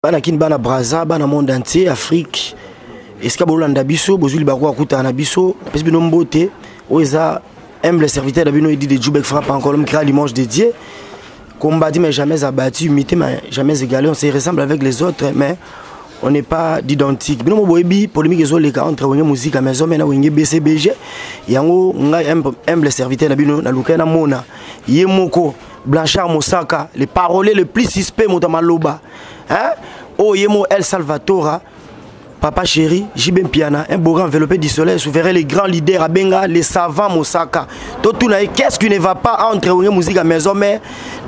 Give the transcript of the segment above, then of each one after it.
Bana kin bana Braza, bana monde entier, Afrique. Est-ce que bolanda biso, bozuli bakwa kuta na biso, pesi bino mbote, oza humble serviteur de bino dit de Djoubek frappe encore l'homme créa l'image de Dieu. Combattu mais jamais abattu, imité mais jamais égalé, on se ressemble avec les autres mais on n'est pas d'identique. Bino boyebi polémique ezo les entre wenge musique à maison mais na wenge BCBG. Yango nga humble serviteur de bino na luka na mona. Yemoko Blanchard Mosaka, les paroliers le plus suspect Motamaloba. Hein? Oh Yemo El Salvatore, Papa Chéri, Jibem Piana, un beau enveloppé du soleil, souverain les grands leaders à Benga, les savants Mosaka. Tout qu'est-ce qui ne va pas entre Wenge musique à maison mais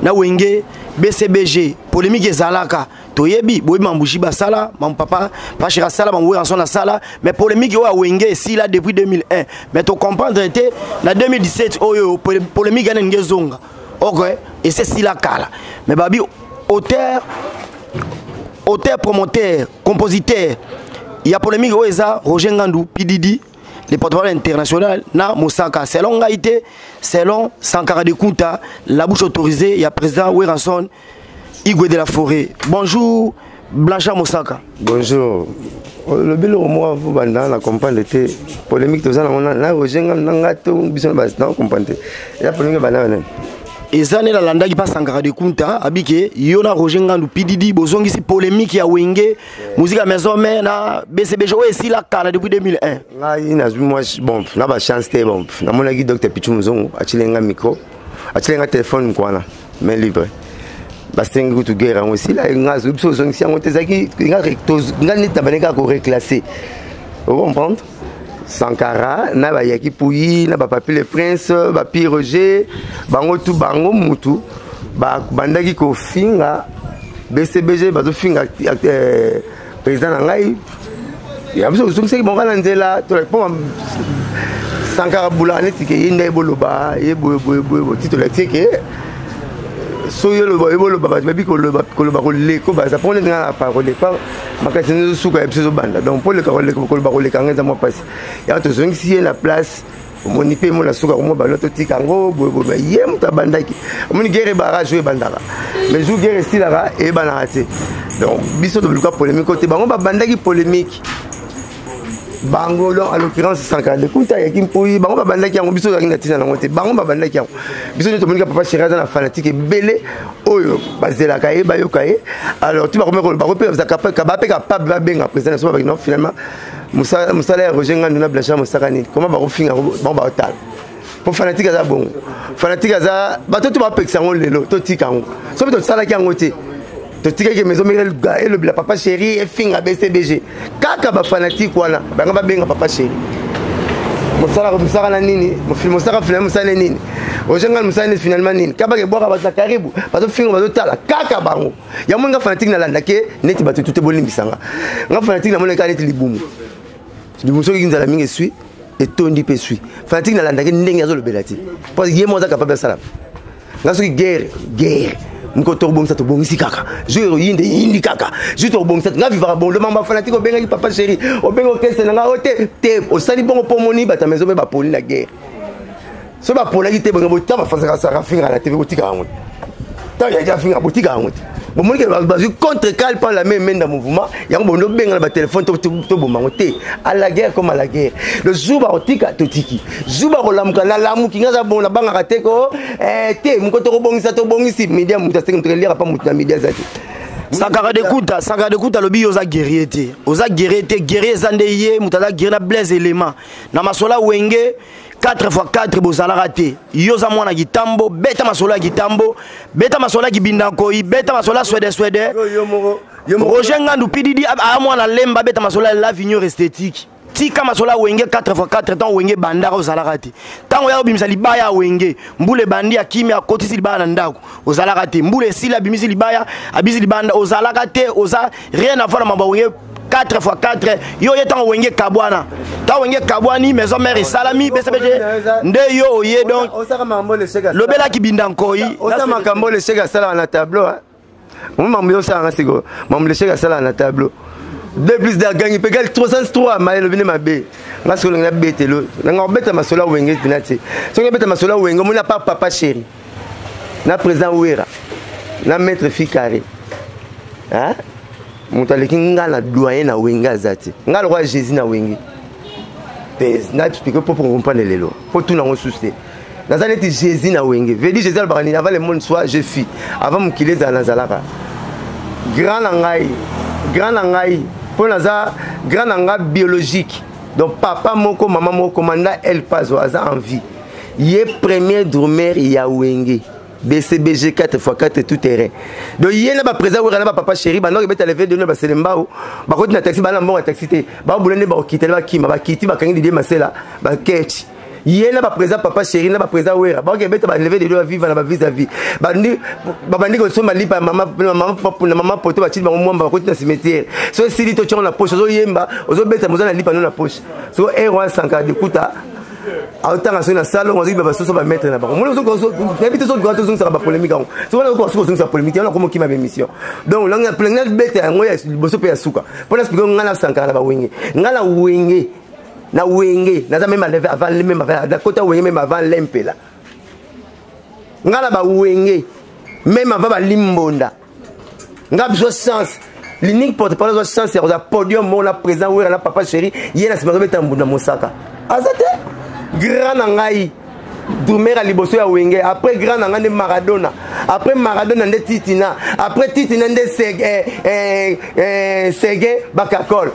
na Wenge BCBG, polémique et Zalaka. Toyebi, boy mambushi basala, mon papa, pas cher sala, mon en son sala, mais polémique à Wenge si là depuis 2001. Mais tu comprends était en 2017 oh polémique à Ngezonga. Ok, et c'est si la cala. Mais babi auteur, promoteur, compositeur, il y a polémique où ça Roger Ngandou, Pididi, les porte-parole international, na Mosaka. Selon Gaïté, selon Sankara de Kunta, la bouche autorisée, il y a président Weranson, Igwe de la Forêt. Bonjour, Blanchard Mosaka. Bonjour. Le bilan au moins, vous la campagne était polémique, tout ça, on a Roger Ngandou, Bison Bastan, comprendre. Il y a polémique, et ça n'est la landa qui passe Sankara de Kunta, habité, Yona Roger Ngandou, Pididi, Bozongi, si polémique, ya Wenge, musique à maison, mais na BCBG, si la cala depuis 2001. Moi, bon, n'a pas chance, bon, na mon avis, docteur Pichou Mouzon, a tiré un micro, a tiré un téléphone, quoi, mais libre. Parce que tu guerre aussi, là, il y a des choses qui sont reclassées. Vous comprenez? Sankara, na ba yaki Pouyi, na ba Papi le Prince, ba Pi Roger, bango tu bango mutu, ba bandaki ko finga BCBG ba to finga président ngai. Ya biso sungse bon kana nzela to répond Sankara bulane tike yinde boloba, yebo tito la tike. Soyo le bolo baba babi ko le ko ba ça prend la parole pas makasine suka episo banda donc pour le ko le kanga za mo passe ya to zongi si la place moni pe mo la suka mo ba loto tikango bo ye muta bandaki moni guerre bara jouer bandara mais jou guerre si là et banarate donc biso de luka polémique côté bango ba bandaki polémique bango en l'occurrence Sankara de Kunta yakim Pouyi bango ba bandaki yango biso yakina tina na ngote bango ba bandaki yango biso to monika papa chéri na fanatique belé oyo bazela kaye ba yokaye alors tu vas remettre ba repère za capable ba benga président so ba non finalement Moussa Roger Ngandou na Blanchard Mosaka ni comment ba refinga bon ba hotal pour fanatique za bon fanatique za ba to ba peksa ngo lelo to tikango so to sala ki ngote to tika ke maison mais le papa chéri et finga BCBG kaka ba fanatique wana banga ba benga papa chéri musala na nini mo film musala finalement musala nini ojenga musala finalement nini kaba ke boka ba karibu ba to finga ba to tala kaka bango ya monga fanatique na landa ke neti ba tout bolimbisanga nga fanatique na mona ka neti libumu so ki nzala mingi suis et tondi pe suis fanatique na landa ke ndenge azo le belati parce que yemo za capable sala nga so ki guerre Nko torbong sa torbong isi kaka. Jouer yindi kaka. Jouer torbong sa nga vivra bon le mamba fanatique obenga papa chéri. Obenga kese nga ote te osali bongo pomoni bata maison ba poli la guerre. So ba poli te bongo bota ba fasa sa finga la TV otika ngot. Ta ya ja finga botika ngot. Bon moni ke ba contre cal par la même dans mouvement, ya bondo benga ba téléphone to bomba ngote. À la guerre comme à la guerre. Le jour ba otika totiki. Jour ba rolamka la lamu kinga za bon la banga kateko te mko to bongisa media muta senga to lire pas muta media zati. Sankara de Kunta lobi oza guerrier te. Oza guerrier zandeye mutada guerrier na blaze élément. Na masola Wenge 4x4 bozala raté. Yoza mwana gitambo, beta masola gitambo, beta masola gibindakoi, beta masola swede. Roger Ngandou Pididi a mwana lemba beta masola la vignoble esthétique. Tika masola Wenge 4x4 tant Wenge bandara ozala raté. Tant oya bimisa libaya Wenge, mbule bandi ya kimia kotisi libaya na ndako, ozala raté. Mbule sila bimisi libaya, abisi libanda ozala raté, oza rien à voir na mamba Wenge 4x4 yo yetan Wenge kabwana ta Wenge kabwani maison mère et salami BCBG nde yo oye donc le bela ki bindankoi osa makambo le chega sala na tableau on mambo yo sala siko mambo le chega sala na tableau 2 plus de gagne pégal 303 mais le venu mabe nga solo nga betelo nga beta masola Wenge pinati so nga beta masola Wenge mo na papa chéri na président Ouera na maître Fikare hein Montaleki ngala doyen na wenga zati. Ngala roi Jésus na wengi. Na expliquer pour comprendre les lois. Pour tout n'en soucier. Dans un été Jésus na wengi. Veut dire Jésus al-Barani avant le monde soit je fis. Avant mon kilé za nazalaka. Grand nangai. Pour naza grand nanga biologique. Donc papa moko maman moko manda elle passe au hasard en vie. Yé premier drummer ya wengi. BCBG 4x4 tout terrain. Donc il y a présent où papa chéri ba non beta lever de ba selemba ou ba ko na taxi ba na mo taxi te ba boulene ba quitter ba kima ba kiti ba kangi de masela ba ketch. Il y a présent papa chéri na ba présent où ba ko beta ba lever de deux vivre na ba vis à vis. Ba ndi ko so mali pa maman poto ba ti ba mo ba ko na cimetière. So si li to tchon na poche so yemba ozo beta mo na lipa na poche. So R1 100 de kuta autant à la salle on dit bah ça va mettre là-bas moi n'habite sur grand tout ça va polémique so on va sur ça polémique on comme qui ma émission donc là on a plein de bêtes moi bosso pe asuka pour expliquer ngala sankara ba wenge ngala wenge na za même lever avant même avant da côté wenge même avant lempela ngala ba wenge même avant ba limbonda ngab so sens l'unique porte-parole de chance c'est au podium mon la présent où la papa chéri yena se mettre mbunda mosaka azate grand nangai Doumer à liboso ya wenge après grand nangande Maradona après Maradona nde Titina après Titina nde Sege Bakakol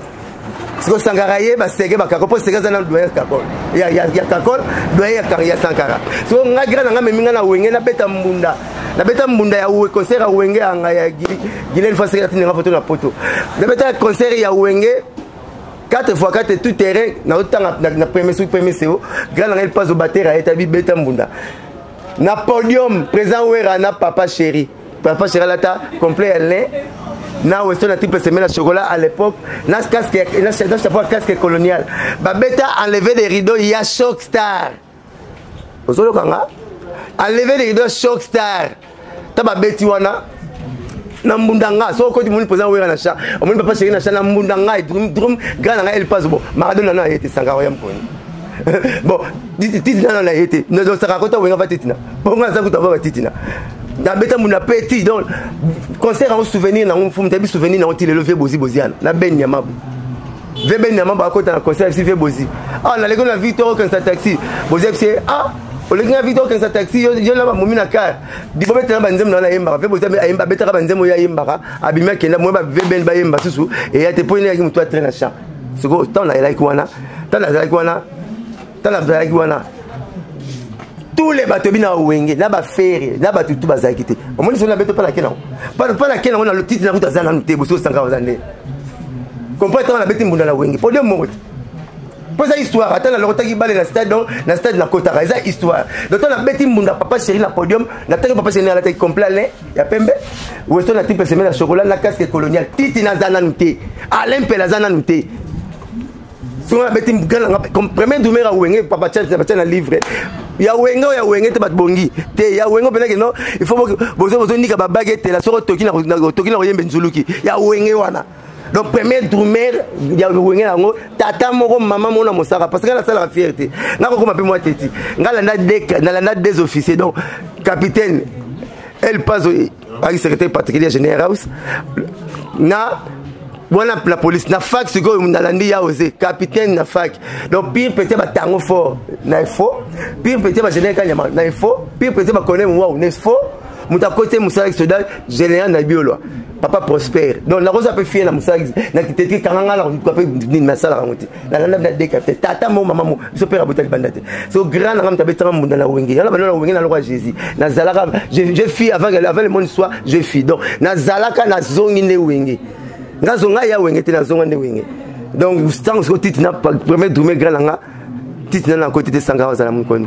siko sangaraye ba Sege Bakakol po Sege zana doya Kakol ya Kakol doya ya Sankara so nga grand nanga meminga na wenge na beta mbunda ya uwe concert ya wenge anga ya gile fasi ya tinga photo na poto na beta concert ya wenge 4x4 tout terrain na premier CO grand elle passe au batteur à établi beta mbunda na podium présent wera na papa chéri lata complet elle na weston na triple semaine à chocolat à l'époque na casque colonial ba beta enlever les rideaux il y a Shock Star ozolo kanga enlever les rideaux Shock Star ta ba beti wana na mbundanga so ko di moni présent wera na cha o moni papa chéri na cha na mbundanga drum grand nga elle passe bon Maradona na été sangaro ya mponi bon titina na été no do saka ko to wenga va titina bon nga sa ko to va titina na beta muna petit donc concert en souvenir na on fumu tabi souvenir na on tile le vieux boziana na ben nyamabu ben nyamabu akota na concert si vieux bozi ah na lego na Victor quand ça taxi bozi c'est ah olinga Victor quand ça taxi yo na momi na car di bobeta na banzemo na yemba fe bozi ayemba beta ka banzemo ya yemba abima kenda mo ba ben ba yemba susu et ya te poni na muto train na champ siko tant na like wana tous les bateaux bina wenge na ba ferry na ba tutu bazaki te o moni so na beto pas la kena on a le titre na kuta zana nte boso sanga bazande complètement na beti mbunda na wenge pour deux mots pour ça histoire attends la rotaki balé na stade na kota ça histoire donc on a beti mbunda papa chéri na podium na teke papa chéri na la tête complet ya pembe westo na triple semaine na chocolat na casque colonial titi na zana nte Alain Pela zana nte so on a beti mbunda comme premier doumera wenge papa tcha na livre ya wenge te bat bongi te ya wenge pena que non il faut bozo nika ba baguette la soro toki na yembe nzuluki ya wenge wana donc premier drummer ya wenge nango tata moko maman mona mosaka parce que la salle la fierté ngako ko mapemo teti ngala na des officiers donc capitaine elle passe au secrétaire particulier général na voilà la police na fac c'est quoi nalandi ya osé capitaine na fac donc pire peut-être ba tango fort na faux pire peut-être ba général kanyama na faux pire peut-être ba connaître moi na faux muta côté musala soldat général na biolo papa prospère donc la rose a peu fier na musala na kiteti kanganga la ko pe ni na sala ngoti na décapité tata mo maman mo so père abotali bandate so grand na ngam tabetanga munda na wenge na bana wenge na roi Jésus na zalaka je fille avant le monde soit je fille donc na zalaka na zongi ne wenge ngazonga ya wenge te na zonga ne wenge donc tant que titina premier drummer grand nga titina na côté de sangara za la mukoni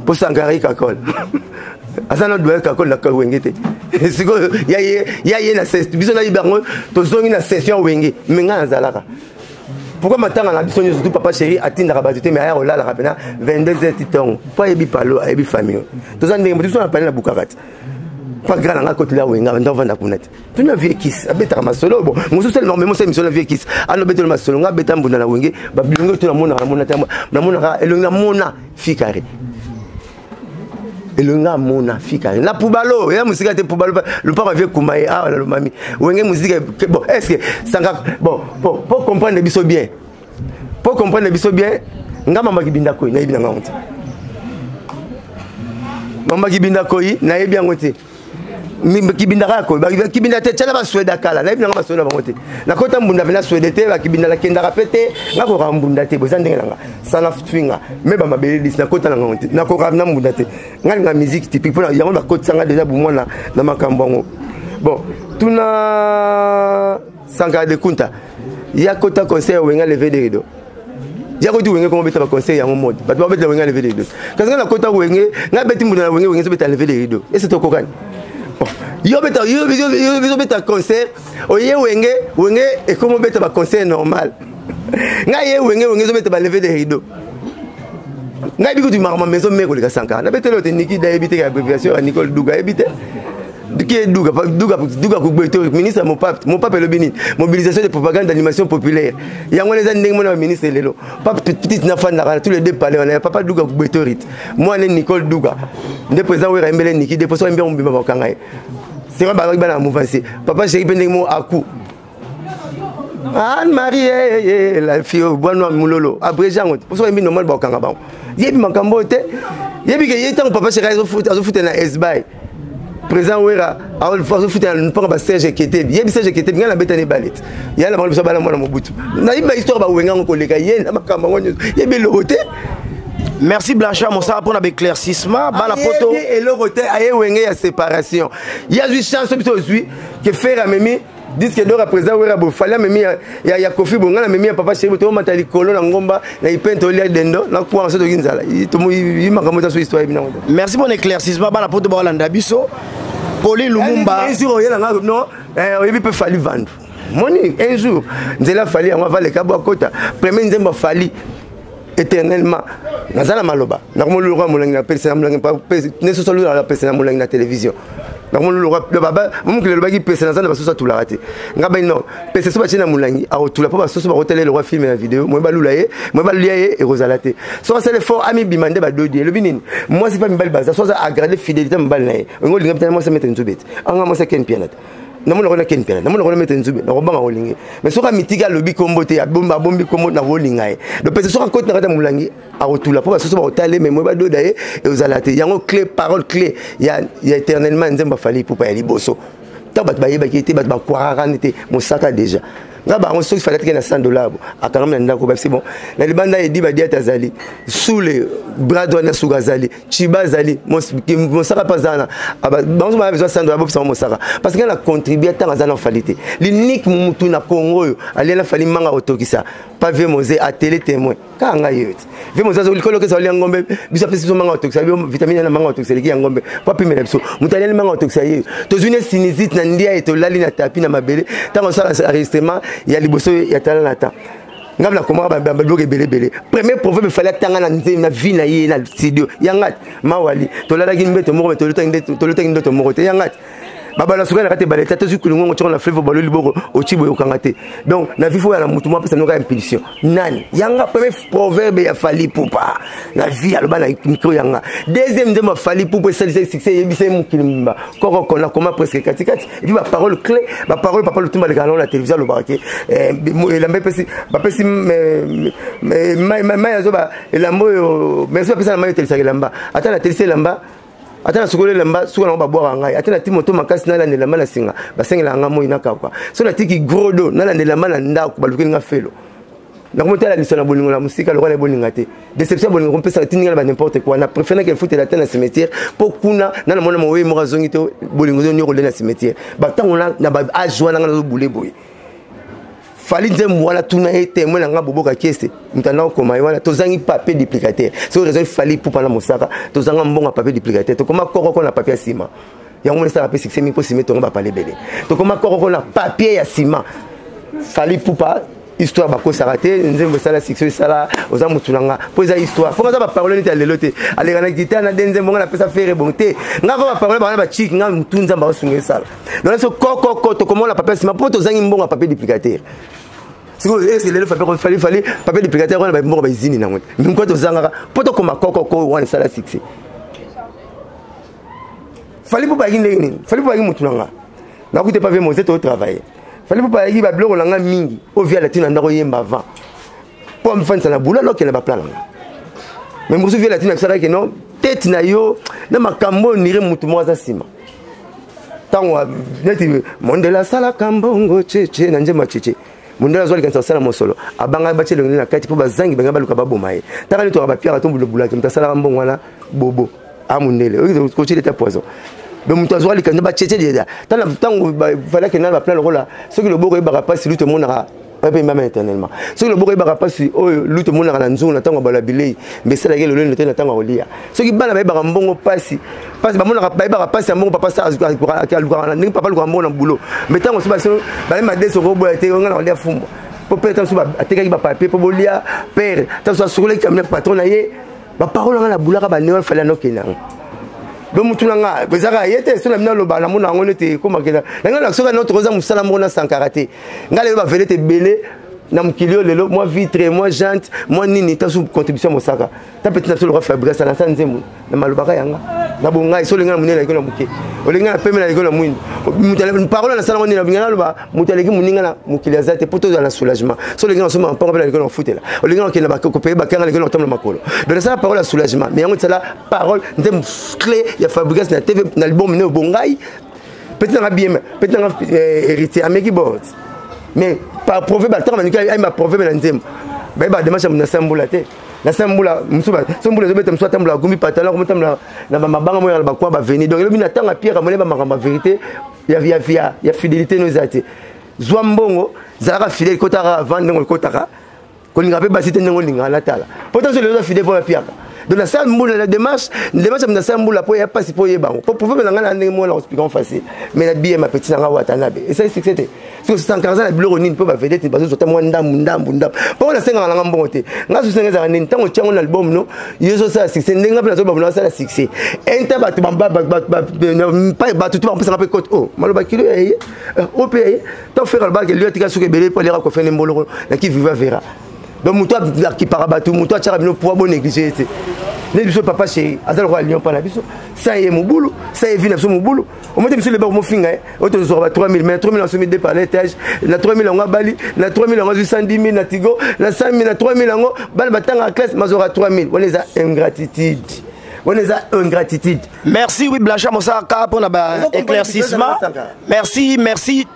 pour sangara Kakol asana doya Kakol na wenge te siko ya na biso na ibango to zongi na session wenge menga na zalaka pourquoi matanga na biso surtout papa chéri atinda ka bazite mais aya olala kapena 22h titongo pas yebi palo yebi famille to zande mbiso na pale na bukarati pas grand nga côté là wenga ndo vanda kunati tuna vie kiss abeta masolo bon muso sel normalement c'est mission la vie kiss ano beto masolo nga beta mbunda na wenge ba bilongo to na mona tambo na mona elonga mona fikare et le gars mon Afrique na poubalo ya musique te poubalo le pas avec Koumaï ah le mami wenge musique bon est-ce que ça bon pour comprendre biso bien nga mama kibinda koyi na yebina ngonte mama kibinda koyi na yebina ngonte kibinda kako kibinda te tala ba Suède kala na yebina nga ba Suède ba ngonte na kota mbunda bena Suède te ba kibinda la kenda rapete nga ko mbunda te boza ndenge nga sana twinga me ba mabele dis na kota na ngonte na ko na mbunda te nga musique typique pour yango ba kota nga déjà bu mona na makambo bon tuna Sankara de Kunta ya kota conseil wenga lever des rideaux ya ko wenge ko beta ba conseil yango mode ba ba beta wenga lever des rideaux parce que na kota wenge nga beti mbunda wenge so beta lever des rideaux et c'est to kokani yo beta conseil oye wenge et comment beta ba conseil normal nga ye wenge so beta ba lever des rideaux nga bi ko du marama maison me ko le Sankara na beta lo te niki da ebite ka abréviation Nicole Douga ebite qui est Douga ministre mon pape le Bénin mobilisation de propagande d'animation populaire il y a les années mon ministre lelo pape petite nafan na tous les deux palais on a papa Douga Kubetorit moi Nicole Douga de président we rembele niki de poso mbia mbima bakanga c'est pas na mouvance papa chéri pendeng mo aku Anne Marie la fille bono mulolo abrégé poso mbina normal bakanga ba yebi makambo te yebi ke yeta papa chéri azofuta na esbay président Wera a foutu un peu de Serge Kété. Il y a des Serge Kété, il y a la bête de ballet. Il y a la balade de la Mobutu. Il y a une histoire de Wenga, il y a une loroté. Merci Blanchard, mon ça pour l'éclaircissement. La photo et loroté, il y a une séparation. Il y a une chance que faire à Mimi. Disque d'or à président Wera Bofala, Mimi, il y a Kofi Bonga, Mimi, papa chéri, tout le monde a dit Colon, Ngomba, il y a peint au lait d'Endo, là, pour en ce de Ginzala. Il m'a raconté son histoire. Merci pour l'éclaircissement. La photo de Rolanda Bisso. Pauline Lumumba. Un jour, il y a non, il peut falloir vendre. Monique, un jour, nous avons fallu, on va les cabo à côté. Premier, nous avons fallu éternellement. Nous avons maloba. Nous avons le roi Moulin, la télévision. Le baba, vous que le bagi pèse dans la sauce à tout la raté. Ngaba non, pèse sur la moulangi, à tout la pas sauce pour hôtel le roi film la vidéo, moi baloulaye, moi balouliaye et rosalate. Soit c'est le fort ami bimande ba deux le binin. Moi c'est pas une balle base, soit aggraver fidélité me balle. On go linga moi ça mettre une zoubette. En moi c'est ken pianat. Non on a ken pianat, non on mettre une zoubette, on va rolling. Mais soit mitiga lobby comboté, à bomba bombi combo na rolling. Le pèse sur côté na moulangi, à tout la pas sauce pour hôtel mais moi ba deux d'ailleurs et rosalate. Yango clé parole clé, il y a éternellement nzemba fali pour pas aller bosso. Tabat ba qui était ba kwara n'était mon sac déjà. Ngaba on se fallait que na $100 à quand même ndako c'est bon. La libanda dit ba dia tazali sous les bras de na sugazali chiba zali mon sac pas zana aba banzo ba besoin $100 pour mon sac parce qu'elle a contribué tant à zana falité. L'unique mutu na Congo ali na fali manga otokisa pas ver mosé à télé témoin kanga yet. Ver mosé zo likolo ke zo li ngombe bisa pesi manga otokisa vitamine na manga otokisa ki ngombe pas pimela biso mutali manga otokisa ye to zune sinizite na ndia eto lali na tapi na mabele tant ça enregistrement il y a les bosses il y a talent ngam la comment ba bloquer belé premier proverbe fallait tanga na vie na ye na studio yangat mawali to la gin beto mo to luta to mo te yangat baba la souka kate baleta to zikulungo ngotiko na flavor balo liboko ochibo yokangate donc na vie fo ya na mutu mo pesa noka impulsion nani yanga premier proverbe ya fali pupa na vie aloba na micro yanga deuxième de ma fali pupa ça c'est succès yebise mukilimba koko kona comment presque katikati et puis ma parole clé ma parole papa le tumba le galon la télévision le barake la mbepesi ba pesi mais azoba elambo mais ça pesa na mayo télévision lamba ata la télévision lamba atana sukole lamba suka na ba boire ngai atana timoto makasi na landela mala singa basengela nga mo inaka kwa so na tiki grodo na landela mala ndako baluki nga felo na komotela lisona bolingo la musika le roi bolinga te déception bolingo kompesa tininga ba n'importe quoi na préféré qu'elle foute la tête na cimetière pour kuna na mona mo we mo razongi to bolingo zo nyoko le na cimetière ba tango na ba ajwa na nga boule boy fali nzembo wana tuna ete mwana nga boboka kiese mtandao koma wana tozangi papier duplicateur c'est raison fali pour pana mosaka tozanga mbonga papier duplicateur to koma koko na papier ciment yango mona ça papier succès mi possible to ba parler belé to koma koko na papier ya ciment fali pour pas histoire ba ko sarate nzembo sala succès sala oza mutulanga poza histoire faut ça ba parole nti alelote aleka na guitare na nzembo nga na pesa faire bonté nga va ba parole ba ba chiki nga mutunza ba sunge sala donc so koko to koma na papier ciment pour tozangi mbonga papier duplicateur. Si vous avez le fallait papier duplicateur, on a besoin de zini na ngwe. Mko to zanga poto koma koko ko wana sala succès. fallait pour pas gagner fallait pour gagner mutunanga na kuté pas vraiment c'est au travail fallait pour pas gagner ba bloko langa mingi au via la tina ndako yemba avant pour me faire ça na boula lo qu'elle va plan mais moi via la tina ça que non tête na yo na makambo nire mutu mo za sima tango neti mondela sala kambongo cheche na njema cheche mondela zoli kansa sala mosolo abanga bachele ngini na kati po bazangi banga baluka baboma ye taka ni to ba pierre tombo le boulaki mtasala kambongo wana bobo amundele ko chile ta poison be mutu azwali kanza bacheche deda tango fallait que na ba plan rola ce que le boko ba pas si lutte monara pas même éternellement ce que le boko ba pas si o lutte monara na nzungu na tango ba la bilei mais c'est la gueule le na tango olia ce qui bana ba mbongo pasi parce ba monara ba pasi mbongo papa sa azuka ni papa le mbongo na boulot mais tango so ba ma deso robo ete ngana olia fumbo pour peut-être so ba ateka ba papier pour bolia père tango so sur le camion patron na ye ba parole na boulaka ba ne fallait no kenang donc mutunanga bezaka yete so na mina loba na mona ngone te ko makela nga na soka notre rosa musala mona sans karaté ngale ba velete belé na mukilio lelo moi vitre moi jante moi nini ta sous contribution mosaka ta petit na so le roi Fabrice na sanzemu na malobaka yanga na bonga iso lenga munela iko na muke olenga na pemela iko na mwindi mutale parole na sala ngone na bingana loba mutale ki muninga na mukilio zate poto dans le soulagement so lenga so ma pas iko na foutela olenga ki na ba ko pe ba kanga iko na tombe makolo donc ça parole à soulagement mais yango tsala parole ndem clé ya Fabrice na TV na album ne bongai petit na bien petit na héritier ameki bord mais par prouver ba temps manika ay ma prouver na nzem ba démarche na sambula te na sambula musuba sambula zo betam so tambula gumi patala ko tambula na mabanga mo ya ba kwa ba venir donc le mina tanga pierre amone ba makamba vérité ya fidélité nos ate zwambongo zara fidèle kotara vendre ngol kotara ko linga pe basite ngo linga la tala potentiel les fidèles pour pierre de la salle moule la démarche na sambula po ya pas po yeba pour prouver na ngana ndenge mo la explication facile mais la bien ma petite nga watanabe et ça c'est c'était sur 115 ans la bureau ni peut pas vedette parce que so tamo ndambu pour la senga nga mbongo te nga so senga za ni tango tiango na album no yeso ça succès ndenga pe na so ba na ça succès enta ba ba tout ba pesa pe côte oh maloba kilo ye au pays to faire le bac lui atika so ke belé pour les ko faire mbolo na qui viva vera donc muto qui parabatu muto tchara bino pour bon négliger ne biso papa chéri azal roi lion pana biso ça y est mobulu ça y vient biso mobulu au moins biso le ba mo finga auto zo ba 3000 mais 3000 en semi de par l'étage na 3000 en bali na 3000 en 810 000 na tigo na 5000 na 3000 en bal batanga classe mazora 3000 on les a ingratitude. On les a ingratitude. Merci, oui, Blanchard Moussaka pour l'éclaircissement. Merci.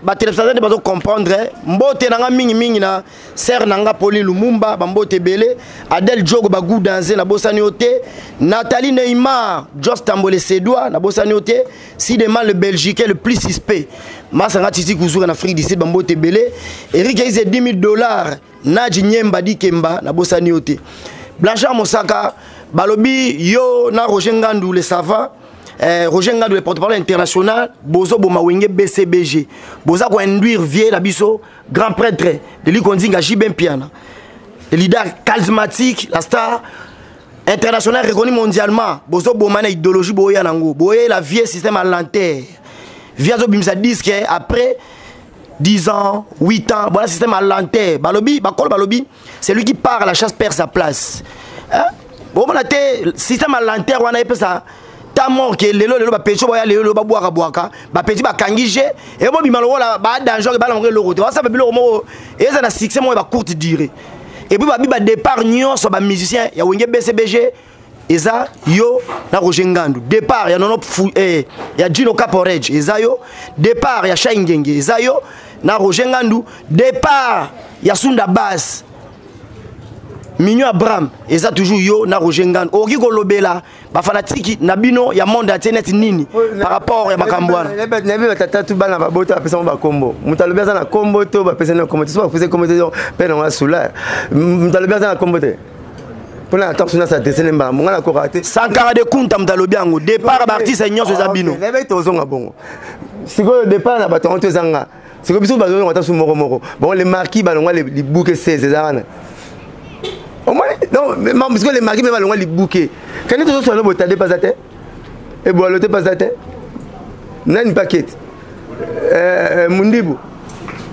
Bah, téléspectateurs de bateau comprendre. Mbote nanga mingi na Ser nanga Poli Lumumba, Bambote Belé, Adel Djogo Bagou Danze, na Bossanioté, Nathalie Neymar, Jos Tambole Sédois, na Bossanioté, Sidema le Belgique le plus suspect. Masanga Titi Kouzou en Afrique d'ici, Bambote Belé, Eric Aïze $10,000, Nadji Nyemba Dikemba, na Bossanioté. Blanchard Moussaka. Balobi yo na Roger Ngandou le sava Roger Ngandou le porte-parole international bozo boma wenge BCBG boza ko induire vie la biso grand prêtre de l'Ikonzinga Jibem Piana le leader charismatique la star international reconnu mondialement bozo boma na idéologie boya nango boye la vie système alimentaire via zo bimsa disque après 10 ans 8 ans voilà système alimentaire balobi bakolo balobi c'est lui qui part à la chasse perd sa place hein? Bon, on a été système à l'intérieur, on a fait ça. T'as mort que le ba pécho boya le ba boaka boaka ba petit ba kangije et moi bi maloro la ba danger ba l'ongre le route ça ba bilo mo et ça na succès moi ba courte durée et puis ba départ nyonso ba musicien ya wenge BCBG eza yo na Roger Ngandou départ ya nono ya Gino Caporage eza yo départ ya Shaingenge eza yo na Roger Ngandou départ ya Sunda Bass Mignon Abraham, et ça toujours yo na Roger Ngandou. Oki kolobela, ba fanatiki na bino ya monde internet nini par rapport ya makambwana. Nebe tata tu bana ba bota pesa ba kombo. Mutalobia za na kombo to ba pesa na kombo. So ba pesa kombo to pe na sula. Mutalobia za na kombo te. Pona attention na sa desene mba monga na ko raté. Sankara de kunta mutalobia ngo départ ba artiste nyonso za bino. Nebe to zonga bongo. Siko départ na ba tonto zanga. Siko biso ba zonga ta su moko. Bon les marquis ba ngwa les bouquets 16 zarana. Non, mais parce que les maris même allons les bouquets. Quand ils sont sur le botade pas à terre, et boilote pas à terre. N'a une paquette. Mundibu.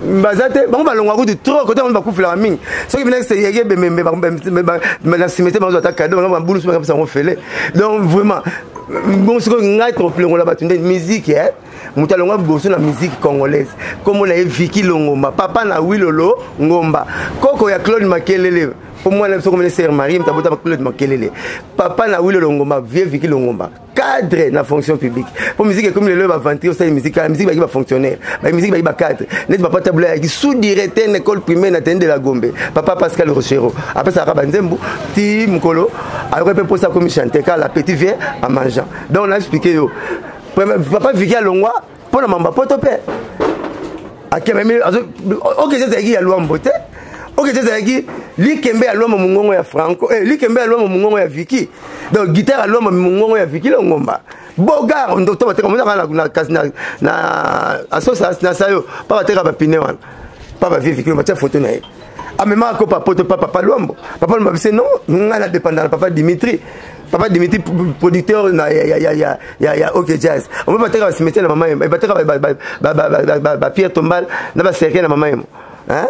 Bazate, bon ballon à de trop côté on va couper la mine. Ce qui vient c'est yégué mais la cimetière on doit attaquer cadeau on va boulot comme ça on fait. Donc vraiment bon ce que ngai trop longola batunde musique hein muta longola boso na musique congolaise comme on a Vicky Longomba papa na Wilolo Ngomba koko ya Claude Makelele pour moi la comme sœur Marie m'tabota Claude Makelele papa na Wilolo Ngomba vieux Vicky Longomba cadre na fonction publique pour musique comme le va vendre aussi musique la musique va fonctionnaire la musique va cadre net papa tabla qui sous directeur école primaire na tende la Gombe papa Pascal Rochero après ça Rabanzembo ti mukolo après pour ça comme chanter car la petite vient à manger donc on a expliqué yo papa Vicky Longwa pour la mamba potope akememe OK c'est qui ya Luambo te OK c'est qui likembe ya Luambo mungongo ya Franco likembe ya Luambo mungongo ya Vicky donc guitare ya Luambo mungongo ya Vicky Longomba bogar on doit te comme na asosa na sayo papa te ka pine wana papa Vicky Longomba ta photo na ye amema ko papa Luambo papa Luambo c'est non ngala dépendant papa Dimitri producteur na ya OK Jazz on va battre se mettre na maman et battre ba Pierre Tombal na ba serrer na maman hein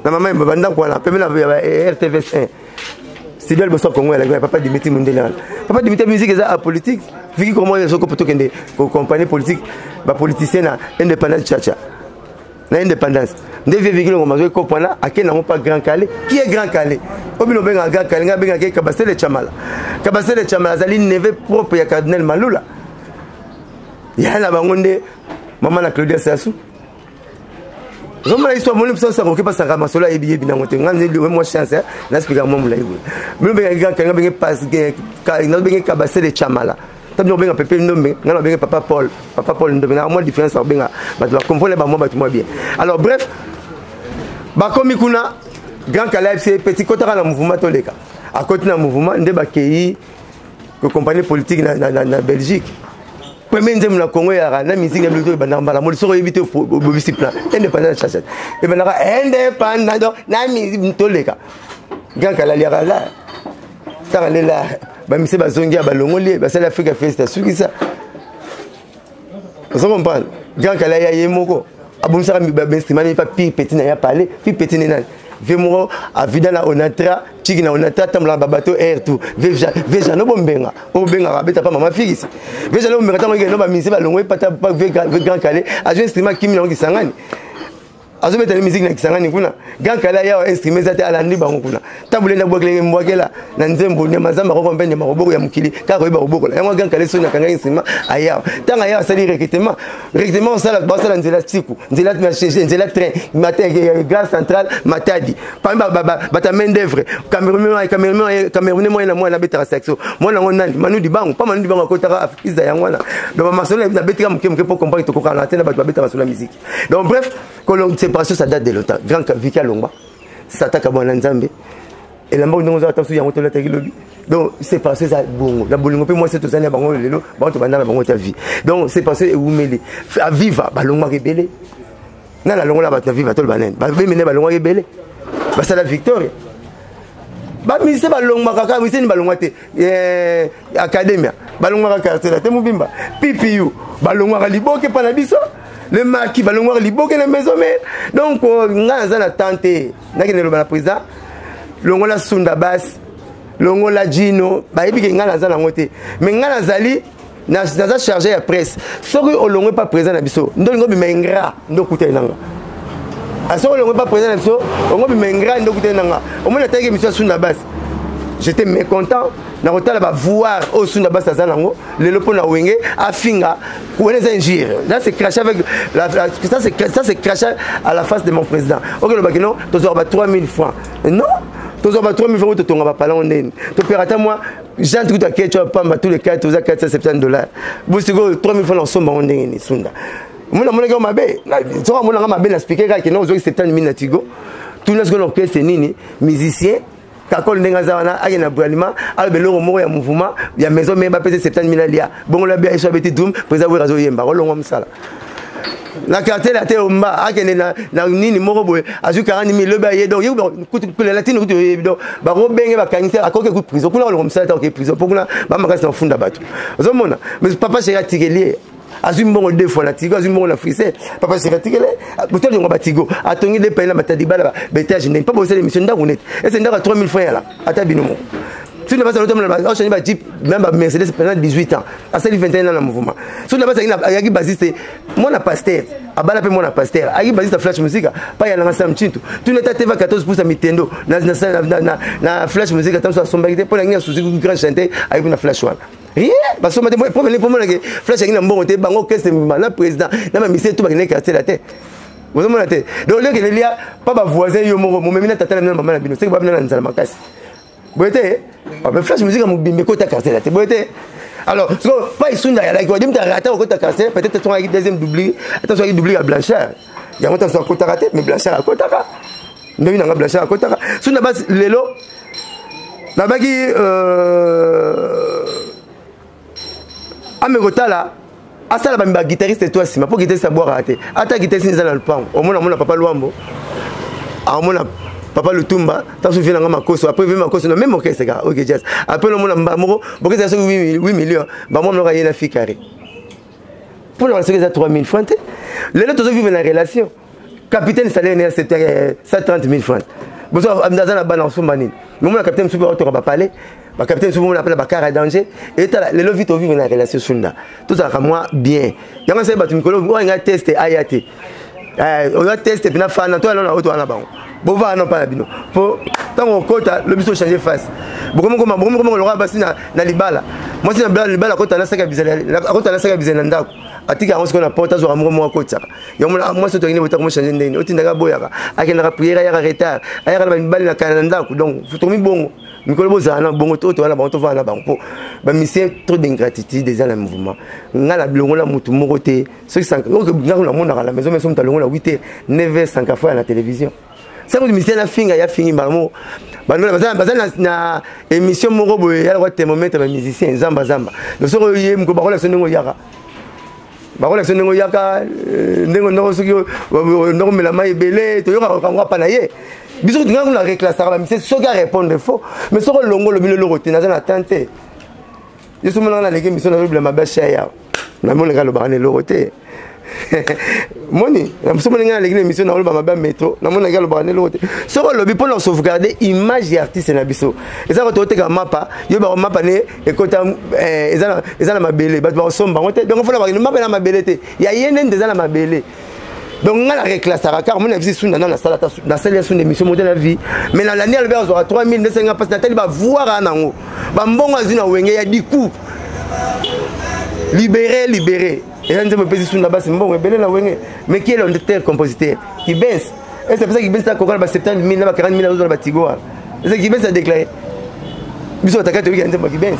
na maman banda ko na pemela RTV5 studio le bosso Congo la papa Dimitri Mundela papa Dimitri musique est politique Vicky comment ils sont plutôt que des compagnie politique ba politicien na indépendance chacha na indépendance ndevie Vicky Longomba ko comprendre akena pas Grand Calais qui est Grand Calais obino benga Grand Calais nga benga Kabasele Chamala zali neve propre ya Cardinal Malula ya na bangonde mama na Claudia Sassou zomala histoire mon limso sa ko ke pasanga masola e biye binangote ngane le moi chance na expliquer moi mula yibo mino benga Grand Calais benga pas na benga Kabasele Chamala tabno benga pepe ndombe ngana benga papa Paul ndombe na moi différence benga ba comprendre ba moi ba tout moi bien alors bref ba komi kuna Grand Calais c'est petit kotaka na mouvement toleka à côté na mouvement nde ba kei ko compagnie politique na Belgique premier ndem na Congo ya na musique na luto ba namba la mo so éviter bobisi plan indépendant chachette et ben là indépendant na musique toleka Grand Calais ya là ça là ba mise ba zongi ba longoli ba sala Africa Festa suki ça vous comprenez Grand Calais ya yemoko abonsa ba instrument pas pire petit na ya parler puis petit na vemo a vida na onatra tiki na onatra tambla babato air tout veja no bombenga o benga beta pa mama figisi veja no bombenga tango ngeno ba mise ba longwe pata pa Grand Calais a jouer instrument kimi na ngisangani azo mettre musique na kisangani kuna Grand Calais ya instrument zate ala ndi bango kuna tabule na bwakele mbwakela na nzembo ne mazamba ko mbende makoboko ya mukili ka ko iba oboko la yango Grand Calais so na kanga instrument aya tanga ya sali recrutement sala basala nzela tiku nzela marché nzela train matin gare centrale matadi pamba bata main d'œuvre Cameroun moi na moi na betara section moi na nani manu di bango pa manu di bango ko tara iza yango na donc masolo na betira mukemke pour comprendre to ko kana tena ba betara sur la musique donc bref séparation ça date de longtemps Grand Vicky Longomba ça attaque à Nzambe et la mort nous a attendu yango to la tagi lobi donc c'est passé ça bongo la bolingo pe moi c'est tout ça na bango lelo bango banda na bango ta vie donc c'est passé et umeli à viva balongwa rebelle na la longola ba ta viva tol banen ba mene balongwa rebelle ba ça la victoire ba mise balongwa kaka mise ni balongwa te academia balongwa quartier la te mubimba PPU balongwa liboke pa na biso le marquis balongwa liboke na maison mais donc nga za na tante na ke ne lo ba président longola Sunda Bass longola Gino ba yebi ke nga na za na ngote mais nga na zali na za chargé ya presse soki olongwe pas président na biso ndongo bi mengra ndokuta nanga aso olongwe pas président na biso ongo bi mengra ndokuta nanga omona teke mission Sunda Bass j'étais mécontent na rotala ba voir au Sunda Bass azanango lelo pona wenge afinga connaître injure là c'est cracher avec ça c'est cracher à la face de mon président OK le bagino tozo ba 3000 francs non tozo ba 3000 francs to tonga ba pala ndeni to perata moi Jean tout à ketchup pamba tous les 470 $. Bosigo 3000 francs en somme ndeni Sunda mona mona mabe so mona mabe na speaker ka kino zo 70 000 na tigo tout le orchestre nini musicien kakol ndenga zawana agena bralima albelo moko ya mouvement ya maison mais ba pese 70 000 lia bongo la bia eshabeti dum président we razo yemba rolongo msala la cartel a te omba akene na nini moko boye azu 40 000 le ba ye donc ku la latine ku donc ba ro benge ba kanite akoke ku prison kuna rolongo msala ta ke prison pokuna ba makasi na funda bato ozomona mais papa chéri tigelier azui mbongo deux fois na tigo azui mbongo na frisé papa c'est ratigele boteli ngo batigo atongi de paina batadi bala betage n'est pas bosser l'émission ndango net et c'est ndaka 3000 francs là ata binomo Si on a passé un Jeep, même Mercedes pendant 18 ans, à 21 ans dans le mouvement. Si on a passé un bassiste, moi na pasteur, à Balapé moi na pasteur, à bassiste Flash Music, pas y a un Chintu. Tu n'es pas TV 14 pour sa Nintendo, na Flash Music, attends sur son baguette pour la sous une grande chanter avec une Flash One. Rien, parce que moi pour venir pour moi que Flash a une bonne bango que c'est le président, na ma mission tout va gagner casser la tête. Vous avez la tête. Donc là il y a pas voisin yo mo même na tata na maman na bino, c'est pas bien dans la makasi. Boité, Flash Music a mis côté casser la tête. Boité. Alors, pas ici là, il y a des ratés au côté casser, peut-être tu as un deuxième doublé, attention il doublé à Blanchard. Il y a un temps côté raté, mais Blanchard à côté là. Mais il y a Blanchard à côté là. Sur la base Lelo, la bagi Amegota là, à ça la guitariste toi aussi, mais pour guitariste à boire raté. Ata guitariste dans le pan. Au moins on papa Luambo. À mon Papa Lutumba, tu as souviens de ma cause, après ma cause, même ok c'est gars, ok jazz. Après le monde Mbamoro, parce que ça 8 millions, bah moi on aura une fille carré. Pour le reste ça 3000 francs. Les autres vivent dans la relation. Capitaine salaire c'était 130 000 francs. Bon ça dans la balance manine. Mais moi le capitaine super auto va parler. Le capitaine souvent on appelle Bakar à danger et les autres vivent dans la relation sunda. Tout ça moi bien. Il y a un seul Mikolo, on a testé ayate. On a testé puis na fan toi là on a auto na bango. Bon va non pas la bino. Pour tant on compte le biso changer face. Comment le roi bassi na libala. Moi c'est na libala compte na saka bizela. Compte na saka bizela ndako. Atika on se qu'on apporte zo amour moi compte ça. Ya moi c'est tokine botar moi changer ndeni. Otindaga boyaka. Akena prière ya retard. Aya na libala na kana ndako. Donc faut tomi bongo. Mikolo bozana bongo to na bango to va na bango. Ba mission trop d'ingratitude des dans le mouvement. Ngala bilongo la mutu moko te. Ce qui sank. Donc ngala mona à la maison mais somme talongo la 8h 9h 5 fois à la télévision. Ça vous dites na finga ya fingi malmo banola bazana na émission moko boye ya le thermomètre ba musicien zamba donc so yé mko bakola sonengo yaka ndengo ndoko soki ndoko mela mai belé to yoka kangwa pa na ye biso dinga kuna reclasser ba musicien soki a répondre faux mais so longo lo bino lo na za tenter yeso mona na leke mission na bla mabacha ya na mona ka lo ba ne lo roté Moni, na mso mona ngala l'émission na loba maba métro, na mona ngala ba ne lote. Soko lobi pour sauvegarder image et artiste na biso. Eza ko teka mapa, yo ba mapa ne e kota eza na mabele, ba ba somba ngote. Donc faut la ba mapa na mabele te. Ya yenen des na mabele. Donc ngala reclassera car mona biso sunda na sala na sala ya sunda émission modèle la vie. Mais na l'année albert aura 3200 parce que Nathalie va voir nango. Ba mbongo azina wenge ya diku. Libéré. Et là, je me pèse sur la base, mais qui est le compositeur qui baisse. Et c'est pour ça qu'il baisse à 70 000, 40 000 euros batigo. C'est qui baisse à déclarer. Bisous à ta carte, qui baisse.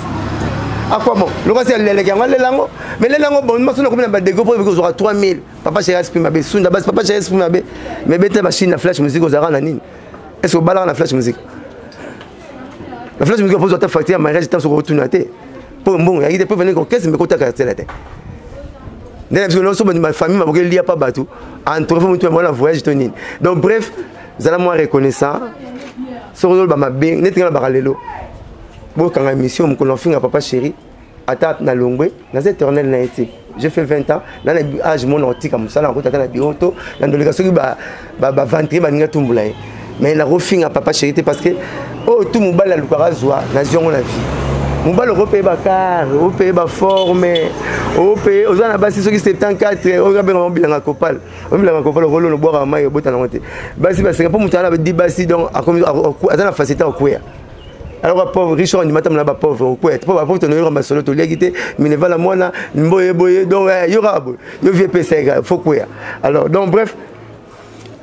À quoi bon? Le reste, c'est les langues. Mais les langues, bon, nous sommes comme des gros pour aura 3 000. Papa chéri, ma bête, sous la base, papa chéri, ma bête. Mais bête, machine, la flash musique aux arans, est-ce que vous baladez la flash musique? La flash musique, pose votre facture, ma règle, sur retourner à terre. Pour bon, il y a des peuvent venir qu'on caisse, mais qu'on t'a cassé la tête. Ma famille m'a dit pas bateau. Entre vous, moi, voyage tonine. Donc, bref, vous allez moi reconnaissant. Ce rôle, ma bien, n'est pas parallèle. Bon, quand la mission, mon confie à papa chéri, à table, na longue, dans cette éternelle naïté. J'ai fait 20 ans, dans l'âge, mon antique, comme ça, dans la bureau, dans la délégation, va ventrer, va n'y tomber. Mais la refin à papa chéri, parce que, oh, tout mon bal à l'Ukarazwa, nation, la vie. Mon bal européen car, européen forme, européen aux ana basi ceux qui 74, au gabe on bilanga copal rolo no boire maille bota na monte. Basi basi pour mutala ba di basi donc a comme azana facilité au couer. Alors pauvre riche on dit matam na ba pauvre au couer. Pauvre pauvre no yoro solo to liagité, mais ne va la mona boye donc yora yo vie PC faut couer. Alors donc bref,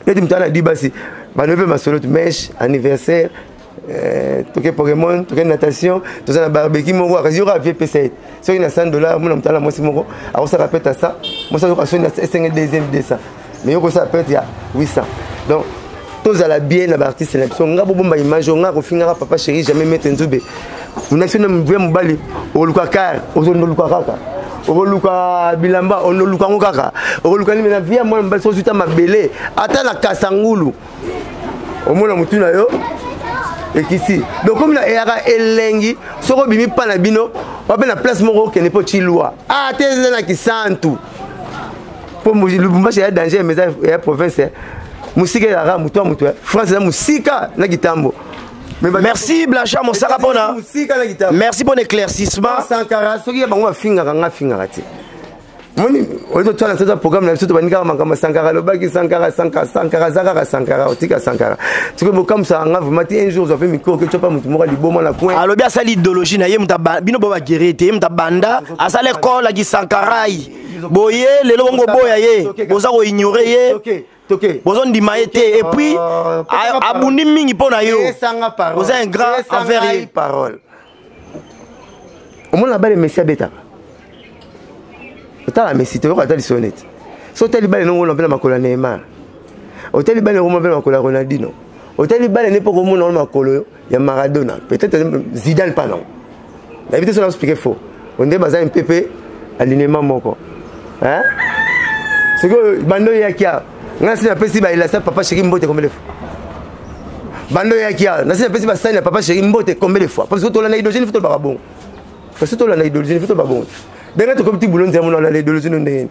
et mutala di basi ba ne veut ma solo mèche anniversaire toke Pokémon, toke natation, tout ça na barbecue mon roi, il y aura VP7. Sur une $100, mon homme tala moi c'est mon roi. Alors ça répète à ça. Moi ça doit sonner à 5 deuxième de ça. Mais yo ça peut il y a 800. Donc tous à la bien la artiste sélection, nga bomba image, nga ko finira papa chéri jamais mettre nzube. On action me vraiment bali au luka car, au zone luka kaka. Au luka bilamba, au luka ngaka. Au luka ni na via moi mbali so zuta mabele, ata na kasangulu. Au mona mutuna yo. Et ici donc comme la era elengi soko bimi pa na bino on appelle la place moko qui n'est pas chilwa ah teze na kisantu pour le Lubumbashi il y a danger mais il y a province musika ya ra muto France na musika na kitambo Merci Blanchard Monsaka pona. Merci pour l'éclaircissement. Sankara soki bango bafinga nga finga kati. Moni ozo tsala tsa programme na biso banika makamba Sankara lobaki Sankara Zaka Sankara otika Sankara. Tiko bokam sa nga vraiment un jour j'avais micro que tu pas mutu moko liboma na coin. Alobi asali idéologie na ye muta bino boba gerete muta banda asale ko la gi Sankarai. Boye lelo bongo boya ye. Boza ko ignorer ye. OK. Bozo ndima été et puis abundi mingi pona yo. Vous êtes un grand envers ye. Parole. Au moins là-bas les messieurs bêta. Otala Messi te ko atali sonnette. So tali bale no ngolo mpela makola Neymar. Otali bale ngolo mpela makola Ronaldinho. Otali bale ne poko mona makolo ya Maradona. Peut-être Zidane pas non. La vérité c'est expliquer faux. On dit bazin PP alignement moko. Hein? C'est que bando yakia. Ngasi na pesi ba il a ça papa chéri mbote combien de fois. Bando yakia. Ngasi na pesi ba ça papa chéri mbote combien de fois. Parce que to la na idogène faut to ba bon. Parce que to la na idogène faut to ba bon. Benga to comme ti boulon nzamo na la idogène ndenge.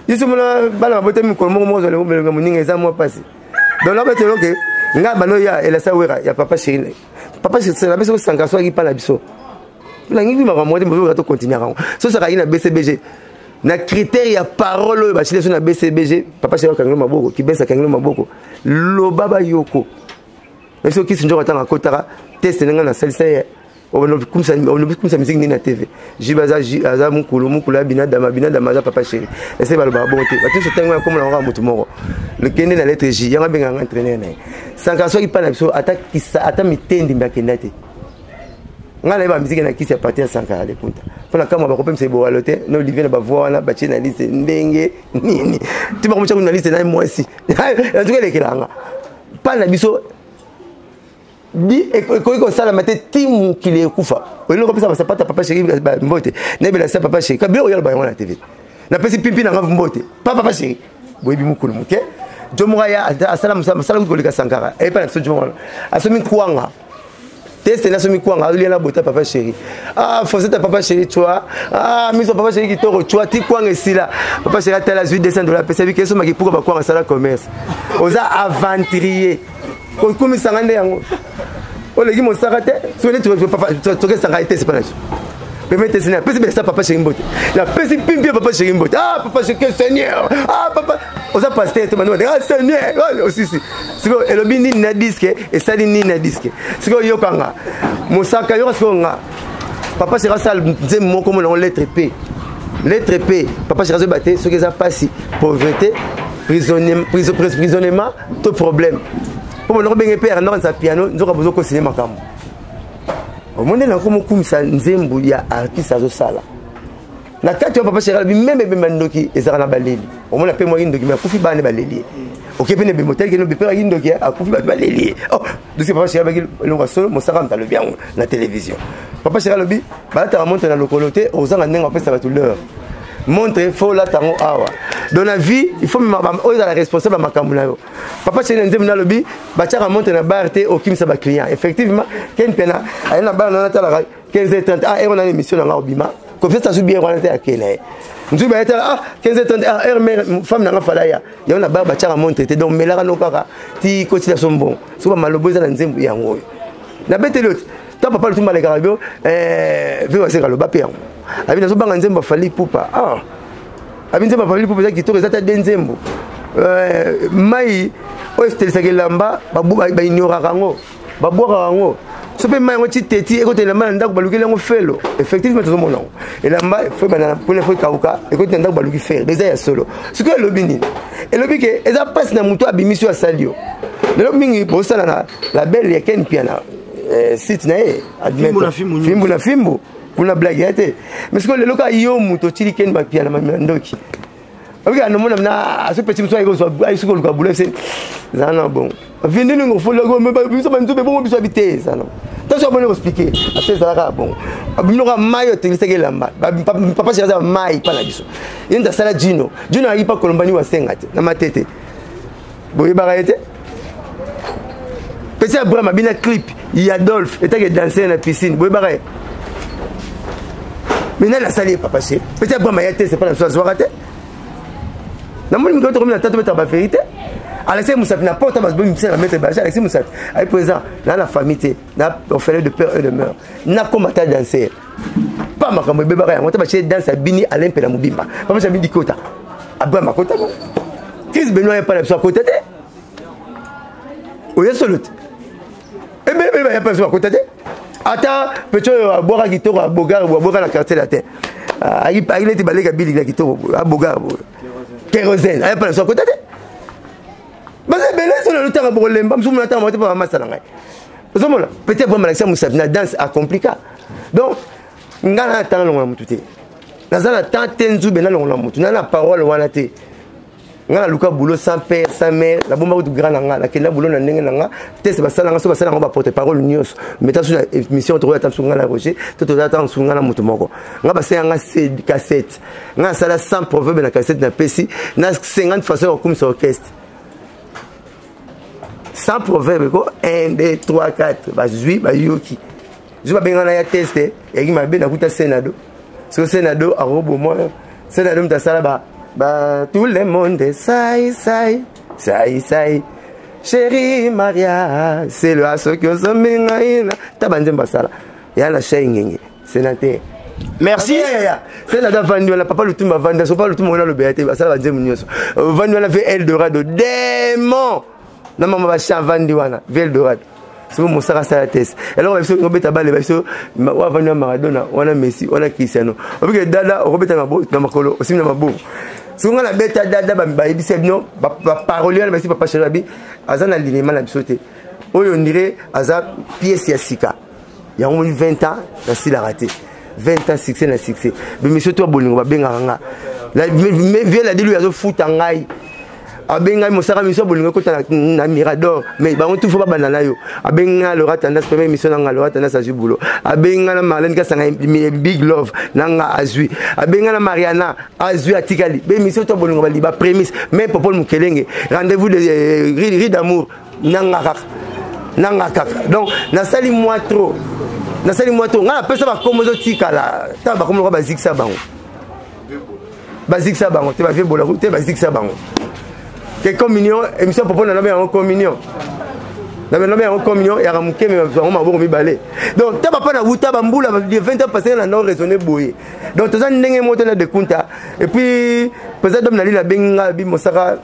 Yiso mona bala bote mi ko mo zo le mo belenga muninga eza mo passé. Donc là bete loke nga bando ya il a ça wera ya papa chéri. Papa chéri c'est la beso sanga so ki pa la biso. La ngi ma mo to continuer. So ça ka ina BCBG. Na critère ya parole ba chile sur na BCBG papa chéri kangelo maboko ki besa kangelo maboko lo baba yoko mais qui sinjo katanga kotara test nga na salsa ya on comme ça musique ni na TV jibaza aza mukulu binada maza papa chéri et c'est ba bonté ba tout tango comme na mutu moko le kende na lettre J yanga benga entraîner na sanka so ki pa na biso ata mitendi mbakendate ngala ba musique na kisi ya partir Sankara de punta pona kama ba kopem sebo alote no Olivier na ba voix na ba chena liste ndenge nini tu ba komucha na liste na moi si en tout cas les kelanga pa na biso di ko sala mate timu kile kufa welo kopesa ba sapata papa chéri mbote na bela sa papa chéri kabelo yalo ba na TV na pesi pipi na ngavu mbote papa chéri boyebi mukulu muke jomuraya asala musala ko lika Sankara e pa na so jomura asomi kuanga test na somi kwanga ali na bota papa chéri force ta papa chéri toi miso papa chéri qui toro toi ti kwanga sila papa chéri ta la $200 pesa bi keso maki pourquoi ba kwanga sala commerce oza aventurier ko komi sangande yango o legi mo sakate so ne tu papa to ke sangate c'est pas là permettez c'est pesa bi papa chéri mbote la pesa pimpi papa chéri mbote papa chéri que seigneur papa oza pasteur te mano seigneur aussi si siko elobi ni na disque et sali ni na disque siko yokanga mosaka yo siko nga papa sera sal nzembo moko mo lettre P papa sera batté ce que ça passe pauvreté prisonnièrement tout problème pour mon benga père non sa piano nzoka bozo ko signer makambo au monde na komo kumisa nzembo ya artiste azo sala na kati papa sera même ndoki ezara na baleli au monde pe mo ndoki mais kufi bane baleli OK pene be motel ke no be pera ndoki akufi baleli donc papa sera bagil longa solo mo saka mta le bien na télévision papa sera lobi ba ta monter na lokoloté ozanga ndenga pesa ba tout l'heure montre faut la tango awa dans la vie il faut la responsable makambo na yo papa sera nzembo na lobi ba tiaka monter na bar te okimisa ba client effectivement ken pena ayena bar na tala 15h30 on a une émission na obima confiance sur bien on était à Kenya nzu ba eta 15h30 heure mère femme na fala ya na bar ba tiaka monter te donc melaka no kaka ti ko ti son bon so ba malobo za na nzembo yango na betelot ta papa le tumba le carabio veut se kaloba pe yango abina so banga nzembo fali pupa abina nzembo fali pupa za kitoko za ta nzembo mai o estelisa kelamba ba ignora kango ba boka kango so pe mai ngoti teti e ko te lamba ndako baluki lengo felo effectivement to mona e lamba fo bana pour le fo kauka e ko te ndako baluki fer déjà ya solo ce que lobini et lobi ke eza passe na muto abimisio asalio le mingi bosala na la belle ya ken piana site na e fimbu na fimbu kuna blague yate mais ce que le loka yo muto tili ken ba piana ndoki obiga no mona na aso petit muto ayo so ayo ko luka bule se zana bon vindi ngo fo logo me ba biso ba nzube bon biso habité ça non ta so bon expliquer après ça là bon abino ka mayo te liseke lamba papa c'est mai pa na biso yenda sala Gino ayi pa kolombani wa sengate na matete boye ba été petit Abraham bina clip il Adolphe était que danser dans la piscine boye ba maintenant la salle papa c'est petit Abraham c'est pas la soirée raté na moni mko to comme la tante mettre ba vérité Alexis Moussapi n'a pas autant de mettre Baja. Alexis Moussapi, avec présent, dans la famille, on fait de peur et de meurtre. N'a combattu à danser. Pas ma caméra, bébé, on t'a marché dans sa bini à l'impé la Moubimba. Pas j'ai mis du quota. Abba ma quota. Chris Benoît n'est pas la côté. Oui, absolument. Et bien, il n'y a pas besoin à côté. Attends, peut-être boire à Guitoro, à Bogar, ou à boire à la quartier de la terre. Il était balayé à Billy, à Guitoro, à Bogar, kérosène. Il n'y a pas besoin à côté. Mais c'est bien, c'est le temps à Bourlem, je me l'attends, je ne vais pas m'asseoir. Peut-être que Alexis Moussapi, la danse est compliquée. Donc, nous avons un temps long tout. Nous avons un temps tenzu ben long long. Nous avons la parole wana te. Nous avons Luka boulot sans père, sans mère, la bombe de grand nanga, la kenda boulot na ndenge nanga. Test basala nga so basala nga ba porte parole nyos. Meta sur émission to attendre sur nga Roger, to attendre sur nga mutu moko. Nga basala nga cassette. Nga sala 100 proverbe na cassette na pesi, na 50 façons comme sur orchestre. 100 proverbes ko 1 2 3 4 ba zui ba yoki. Je vais bien aller tester et il m'a bien écouté Sénado. Ce Sénado a robo moi. Sénado me tasala ba tout le monde sai. Chérie Maria, c'est le asso que ça m'engaine. Tabandem basala. Ya la chaîne sénateur. Merci. C'est la vendu la papa le tout m'a vendu, so pas le tout mon le BAT basala banzem nyonso. Vendu la fait Eldorado démon. Na mama ba cha vendu wana, Eldorado. C'est mon sara sa test. Alors il faut Robert Abale baso wa vanu Maradona, wana Messi, wana Cristiano. Obike dada Robert Mabo na makolo, aussi na mabo. Si on a beta dada ba ibise bino ba parolier ba si papa Cherabi, azana linément la bisoté. Oyo on dirait aza pièce ya sika. Il y a 20 ans, la si la raté. 20 ans succès na succès. Mais monsieur toi bolingo ba benga nga. La vie la dilu azo foot ngai. Abenga mosaka mission bolingo kota na Mirador mais ba on tout faut pas banana yo abenga le tendance première mission na le tendance azui boulot abenga na Marlène Kasanga Big Love nanga azui abenga na Mariana azui atikali be mission to bolingo ba liba prémisse mais Popol Mukelenge rendez-vous de ri d'amour nanga kaka donc na sali moi trop nga pesa ba komozo tikala ta ba komo ba ziksa bango te ba vie bola te ba ziksa bango. Que communion, émission pour prendre en communion. Dans en communion, il y a un mouké, mais on m'a beaucoup mis balai. Donc, tu n'as pas de route, bamboula, 20 ans passé, on a raisonné bouillé. Donc, tu as un montant de compte. Et puis, peut-être que la benga, bimosara,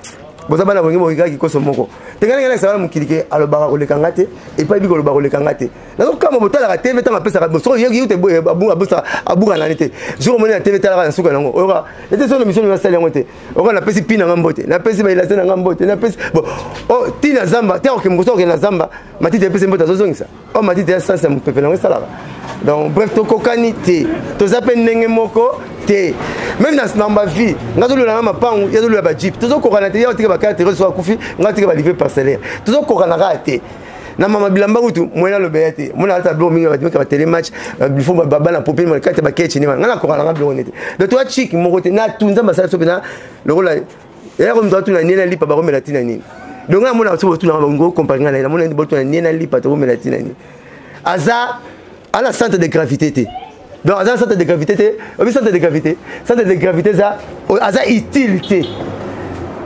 vous avez un regard qui cause mon corps. Tu as un salaire qui est à le bar le kangate, et pas le bar le kangate. Donc, comme on a la TV, tu as appelé ça, il y a eu des abou à l'année. Je vous la TV, tu as un souka. Et c'est une mission de la salle. On a appelé Pina Gambote, la pesi la scène Gambote, la pesi. Bon, oh, Tina Zamba, tu as aucun mouton qui est la Zamba, ma petite pesi mbota zozong ça. Oh, ma petite essence, mon peuple, on est là. Donc, bref, tu as cocanité, tu as appelé Nengemoko. Même dans ma vie, il y a des jeep. Tout ce qu'on a dit, il y a des cartes sur la couffie, il y a des livres parcellaires. Tout ce qu'on a raté. Na mama bilamba utu mwena lo beyate mona ata blo mingi ba télé match bifo baba na popé mo kate ba ketchi ni ngana ko ngana blo nete de toi chic mo kote na tunza basala so bena le rôle et comme toi tu na nina lipa ba romela tina nini donc na mona so tu na ngo comparer na mona bo tu na nina lipa to romela tina nini aza à la centre de gravité. Donc, à centre de gravité, centre de gravité, ça, à utilité.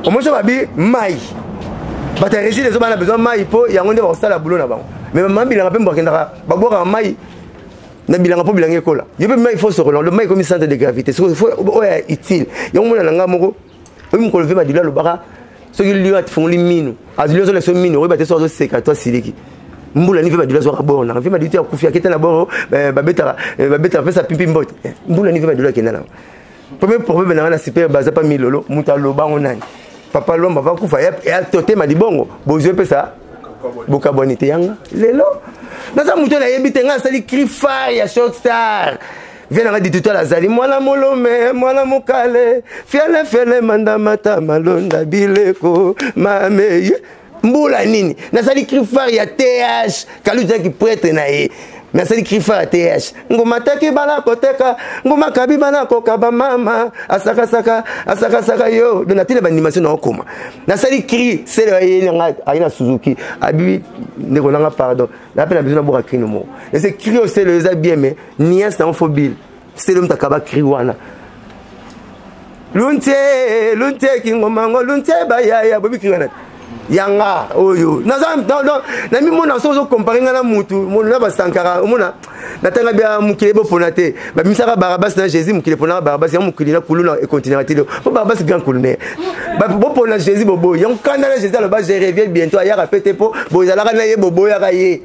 Au moins, ça va bien, maï. Bah, tu as réussi, les hommes ont besoin de maï, il y a un monde qui a boulot là-bas. Mais maman, il a un peu de boire un maï. Il a un peu de l'école. Il faut se relancer. Le maï comme centre de gravité. Il faut être utile. Il y a un monde qui a un peu de le bara. Ceux qui lui font les mines. À lui, ils sont les mines. Ils sont les toi, Siliki. Mbula ni vema dilazwa kabona vema diliti ya kufia kitana boro babeta pesa pipi mbote mbula ni vema dilazwa kenana premier problème na super baza pa milolo mutalo bango nani papa lomba va kufa ya tote ma dibongo bozwe pesa bokabonité yanga lelo naza muto na yebite nga sali cri fire ya Shockstar vient na dit tout la zali mwana molome mwana mukale fiale fele mandamata malonda bileko mame Mboula nini nasali krifar ya TH kaluja ki prêtre na ye nasali krifar ya TH ngoma taki bana koteka ngoma kabi bana kokaba mama asaka yo donatile ba animation na okoma nasali cri c'est le nga aina Suzuki abi ndeko nanga pardon na pena besoin boka cri no mo et c'est cri au c'est le za bien mais nias na phobie c'est le mtakaba cri wana lunte ki ngoma ngo lunte ba ya bobi cri wana Yanga, oyo. Nami mona sozo comparer ngana mutu, mona ba Sankara, mona natanga bia mukile bo ponate. Ba misaka Barabas na Jésus mukile pona Barabas, ya mukile na kuluna et continuera tilo. Bo Barabas grand colonel. Ba bo pona Jésus bobo, yon kanda Jésus le ba je reviens bientôt ya rapete po, bo zalaka na ye bobo ya kaye.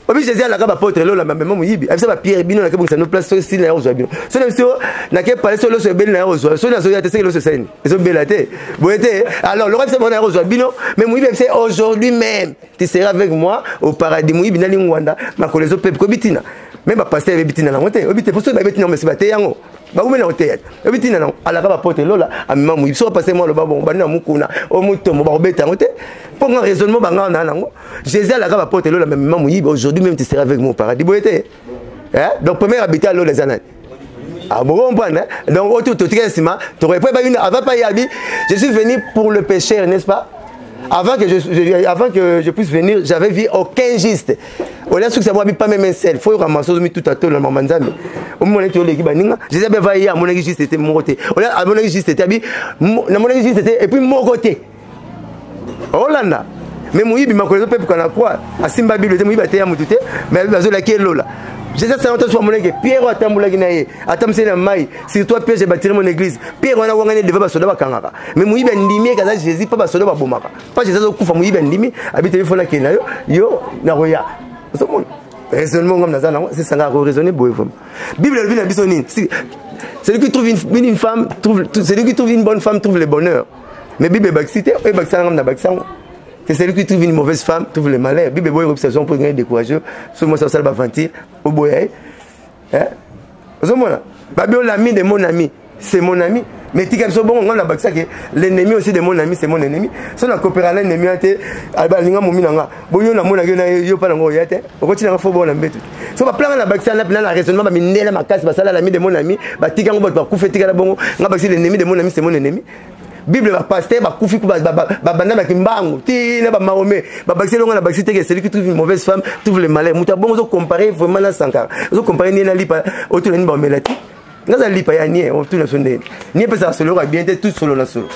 Obi Jésus la ka ba potre lo la maman muyibi. Abisa ba Pierre bino na ke bongisa no place so style na yo zo bino. So na so na ke parler so lo so bel na yo zo. So na so ya te se lo so scène. Eso belate. Boete. Alors le rêve c'est bon na yo zo bino, mais muyibi c'est aujourd'hui même. Tu seras avec moi au paradis muyibi na lingwanda, ma kolezo pep ko bitina. Même ba pasteur bitina na moté. Obi te poso ba bitina mais c'est ba te yango. Ba umena hotel. Obi tina na ala ka ba potre lo la a maman muyibi so passer moi le ba bon ba na mukuna. O mutombo ba obeta ngote. Pour un raisonnement, Jésus a la porte là, même aujourd'hui même tu seras avec mon paradis. Donc, premier habitat là, les années. Ah bon, donc, tu aurais pas une avant pas y aller. Je suis venu pour le pécheur, n'est-ce pas? Avant que je puisse venir, j'avais vu aucun giste. On a su que ça m'a pas même un seul. Il faut ramasser tout à tout dans mon manzami. Au moment où l'équipe Jésus avait vaillé à mon église, c'était mon côté. À mon église, c'était mon église, c'était et puis mon côté. Hollanda. Mais moi, je me connais pas pour qu'on a quoi. À Simba Bible, je me dis à Moutouté, mais je vais la Lola. Jésus, c'est un peu mon église. Pierre, à Tamboulaginaï, à Tamsena Maï. Si toi, Pierre, j'ai bâti mon église. Pierre, on a ouangé devant Basoda Kanaka. Mais moi, je vais ndimé, quand Jésus, pas Basoda Bomaka. Pas Jésus, au coup, moi, je vais ndimé, habiter le fond de Kenya. Yo, Naroya. Raisonnement comme ça, c'est ça, raisonner, boyfom. Bible, le Bible, celui qui trouve une femme, celui qui trouve une bonne femme, trouve le bonheur. Mais Bible Baxité, et Baxan na Baxan. C'est celui qui trouve une mauvaise femme, trouve le malheur. Bible boy obsession pour gagner des courageux. Sur moi ça va mentir au boy. Hein? Vous moi là. Babio l'ami de mon ami, c'est mon ami. Mais tu comme bon on a Baxa que l'ennemi aussi de mon ami, c'est mon ennemi. Si on a coopéré l'ennemi ate alba linga mumina nga. Boyo na mona na yo pa ngo yate. Okoti na fo bon na mbetu. So ba plan na Baxa na plan raisonnement ba minela makasi ba sala l'ami de mon ami, ba tika ngo ba kufetika la bongo. Nga Baxa l'ennemi de mon ami, c'est mon ennemi. Bible va pasteur va koufi ba banda ba kimbango ti na ba maomé ba baxé longa na baxé que celui qui trouve une mauvaise femme trouve le malheur muta bon zo comparer vraiment na Sankara zo comparer ni na lipa autour ni ba melati ngaza lipa ya nie autour na sonde ni pesa solo ka bien tout solo na solo.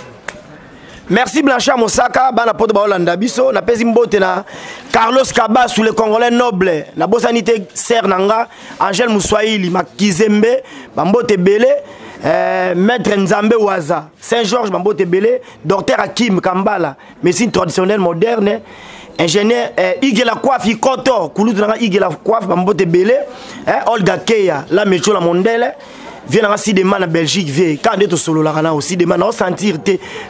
Merci Blanchard Mosaka bana poto ba Hollanda biso na pesi mbote na Carlos Kaba sous le Congolais noble na bosanité ser nanga Angel Mouswahili Makizembe ba mbote belé Maître Nzambe Waza, Saint-Georges Bambote Belé, Docteur Hakim Kambala, médecine traditionnelle moderne, ingénieur Igela Coiffe Ikoto, Kouloudana Igela Coiffe Bambote Belé, Olga Keya, la métro la mondelle, vient aussi des man en Belgique, vie, quand on est au solo là, aussi des man, on sentir,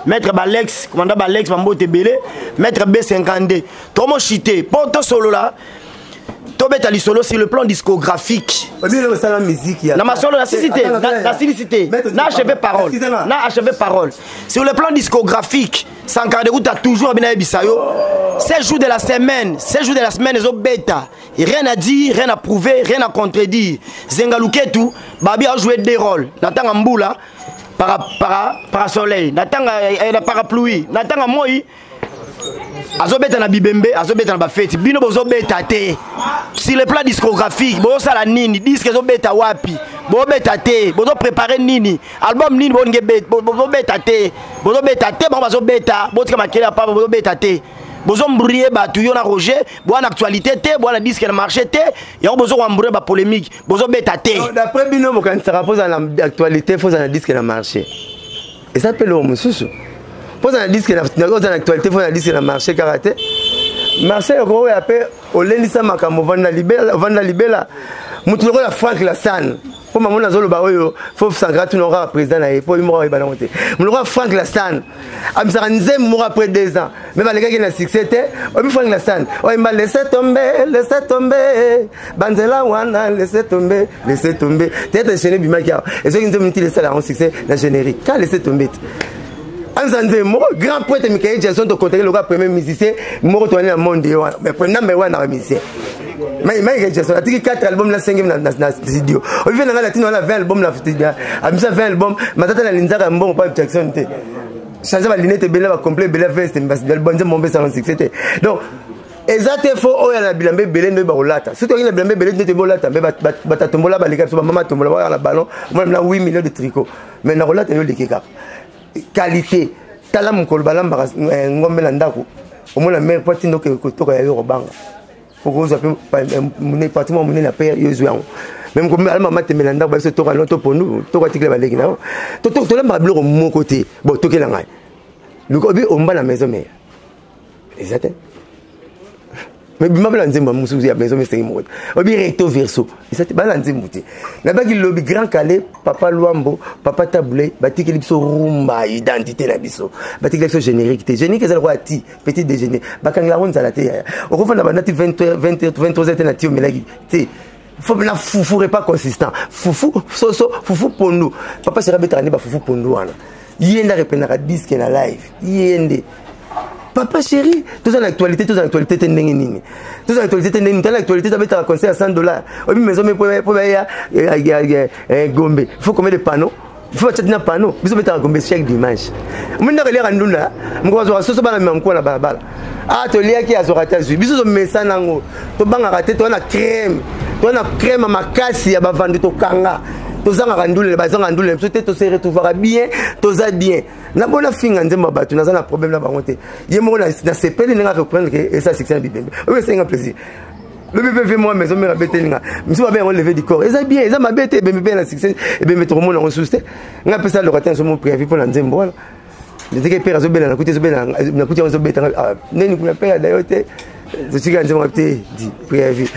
Maître Balex, commandant Balex Bambote Belé, Maître B52, Tomo Chité, pour tout solo là. Tobeta Lisolo sur le plan discographique. La musique. La masolo, la silicité. La silicité. Na achevé parole. Na achevé parole. Sur le plan discographique, Sankara de Route a toujours bien Bisayo. 16 jours de la semaine, ils ont bêta. Rien à dire, rien à prouver, rien à contredire. Zengaluketu, Babi a joué des rôles. Natanga Mboula, parasoleil. Natanga parapluie. Natanga Moi. Azobeta na bibembe, azobeta na bafeti. Bino bozobeta te. Sur le plan discographique, bozo sala nini, disque zobeta wapi. Bozobeta te, bozo préparer nini. Album nini bonge bet, bozobeta te. Bozobeta te, bozobeta, botika makela pa bozobeta te. Bozo mbrouiller batu yo na Roger, bo na actualité te, bo na disque na marché te, yo bozo mbrouiller ba polémique, bozobeta te. D'après bino mo kan sera pose na actualité, faut na disque na marché. Et ça peut le mususu. Faut un disque dans l'actualité, faut un disque dans le marché karaté. Marché gros et après au lendisa makamo vanda libela. Mutulo la Frank Lassane. Pour maman na zolo ba oyo, faut Sankara tu n'aura président na pour moi ba monter. Mutulo Frank Lassane. Amsara nzem moura après 2 ans. Même les gars qui na succès té, obi Frank Lassane. Oh il m'a laissé tomber. Banzela wana laissé tomber. Tête enchaîné bimakia. Et ceux qui nous ont mis ça là en succès la générique. Quand laissé tomber. Grand poète Michael Jackson de côté le premier musicien mort tourné dans le monde mais number 1 dans musicien Michael Jackson a dit 4 albums la 5e dans studio on vient dans la latino on a 20 albums la studio a mis 20 albums matata na linzaka mbongo pas Jackson te changer la lunette bela va complet bela veste parce que l'album mon salon succès donc exactement faux oh ya la bilambe belé ne ba olata surtout il la bilambe belé ne te bolata mais bata tombola ba les gars so maman tombola ba la ballon moi même là 8 millions de tricots mais na olata yo les keka qualité tala mokolo balamba ngombe na ndako omona mère poti ndoke kotoka ya yo banga pour que mon pratiquement mon na père yo zuango même comme ala mama temela ndako ba so toka loto pondu toka tikle baleki na to la mablo mon côté bon toke la ngai luko bi omba na maison mère exactement mais bima bala nzemba musuzu ya maison mais c'est mo obi recto verso exactement bala nzembuti na baki lobby grand calais papa Luambo papa Taboulé batiki biso rumba identité la biso batiki biso générique té générique ezala quoi ti petit déjeuner bakanga la ronza la té au refond na 23h na ti omelaki té faut na foufou pas consistant foufou soso foufou pondu papa sera betrani ba foufou pondu wana yenda repenaka disque na live yende papa chéri, tout ça l'actualité, t'es n'engeni. Tout ça l'actualité, t'es l'actualité, t'as besoin de conseil à $100. Obi maison mais pour Gombe. Faut combien de panneaux? Il faut acheter des panneaux. Biso besoin de Gombe chaque dimanche. Moi n'a rien à ndunda. Moi je so bana même quoi na balabala. Ah to lia ki azorata zu. Biso zo mesa nango. To banga raté to na crème. To na crème makasi ya bavandi to kanga. Tozanga randule bazanga ndule peut-être to se retrouvera bien toza bien na bona finga nzemba batu naza na problème na bango te yemo na sepeli nga reprendre que et ça c'est un bibembe oui c'est un plaisir le bébé veut moi maison mère betelinga mso ba bien relever du corps eza bien eza mabete bébé na succès et bien mettre mon en souste nga pesa le ratin sur mon prévu pour la nzembo wala ndeke père zo bela na kuti zo bela na kuti zo beta neni kuna père d'ailleurs te je suis nzembo te dit prévu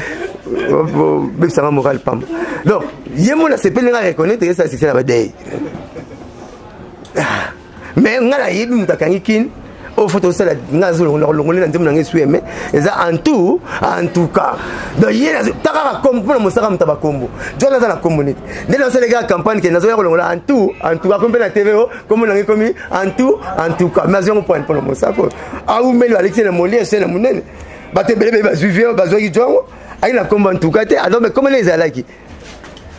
ça va moral pam donc yemo na sepeli nga reconnaître que ça c'est la bataille mais nga la yibi mutakangi kin au photo ça la ngazo longolé na nzembo na ngesu mais eza en tout cas donc yena takaka comme pour mosaka mutaba kombo jona za na communauté ndena ça les gars campagne que nazo ya longola en tout cas comme na TV comme na ngekomi en tout cas mais on point pour le mosako a ou melo Alexis na molie c'est na munene bate bele ba suivre ba zoki jongo aïe la combat en tout cas alors mais comment les alaki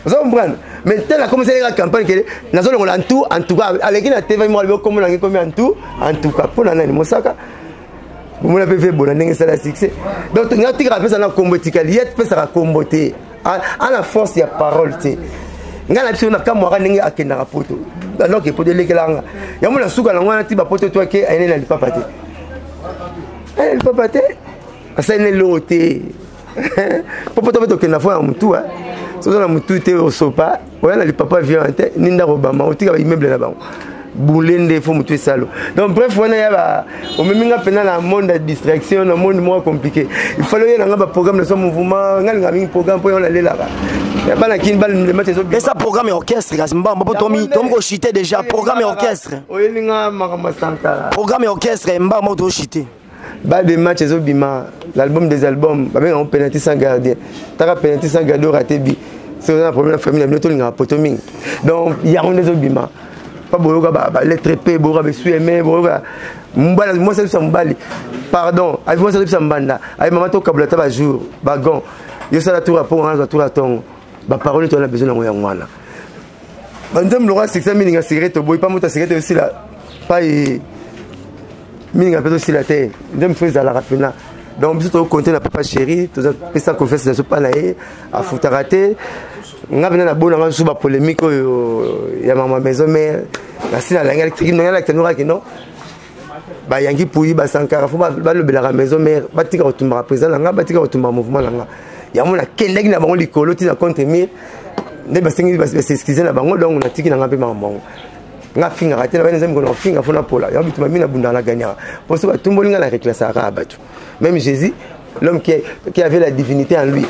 vous comprenez mais tel a commencé la campagne que nazo longola en tout cas avec na TV moi comme na ngekomi en tout cas pour na nani mosaka vous m'avez fait bon ndenge ça la succès donc tu ngati ka pesa na combo tikaliet pesa ka combo te à la force ya parole te ngala biso na kamwa ndenge akenda ka poto alors que pour de lekelanga ya mona suka na ngwana ti ba poto toi ke ene na lipapa te ene lipapa te asa ene lote popo to ke na fo mutu so na mutu te osopa oya na lipapa viante ninda robama otika ba immeuble na bango boulende faut mutu salo donc bref on ya ba o meminga pena na monde de distraction na monde moins compliqué il fallait y a un programme de son mouvement ngal ngami programme pour on aller là-bas ya bana kin bal le match et ça programme orchestre gasimba mbo tomi tomko chité déjà programme et orchestre oyelinga makama sankara programme et orchestre mba mo to chité ba des matchs ezobima l'album des albums ba ben on penalty sans gardien taka penalty sans gardien raté bi c'est un problème famille na to linga potoming donc il y a on ezobima pas boyoka ba lettre p boyoka be sueme boyoka mbala moi c'est ça mbali pardon avec moi c'est ça mbanda avec maman to kabulata ba jour ba gon yo sala tout rapport on tout la ton ba parole to na besoin na ngoya ngwana bandem lora 600 000 cigarette boy pas mota cigarette aussi là pas minga peut aussi la terre ndem faisait la rapena donc biso to compter na papa chéri to ça confesse ça pas naé a futaraté nga bena na bona nga suba polémique ya mama maison mère na sina la électrique non la tenora que non ba yangi pouyi ba sankara fo ba le bela maison mère ba tika otumba président nga ba tika otumba mouvement nga ya mona kendeki na bango likolo tina contre mir ne ba sengi ba s'excuser na bango donc na tiki na nga pe mama nga finga raté na benza mikono finga fona pola ya bitu mamina bunda na gagner pour ça tumboli nga na reclasser à batu même Jésus l'homme qui avait la divinité en lui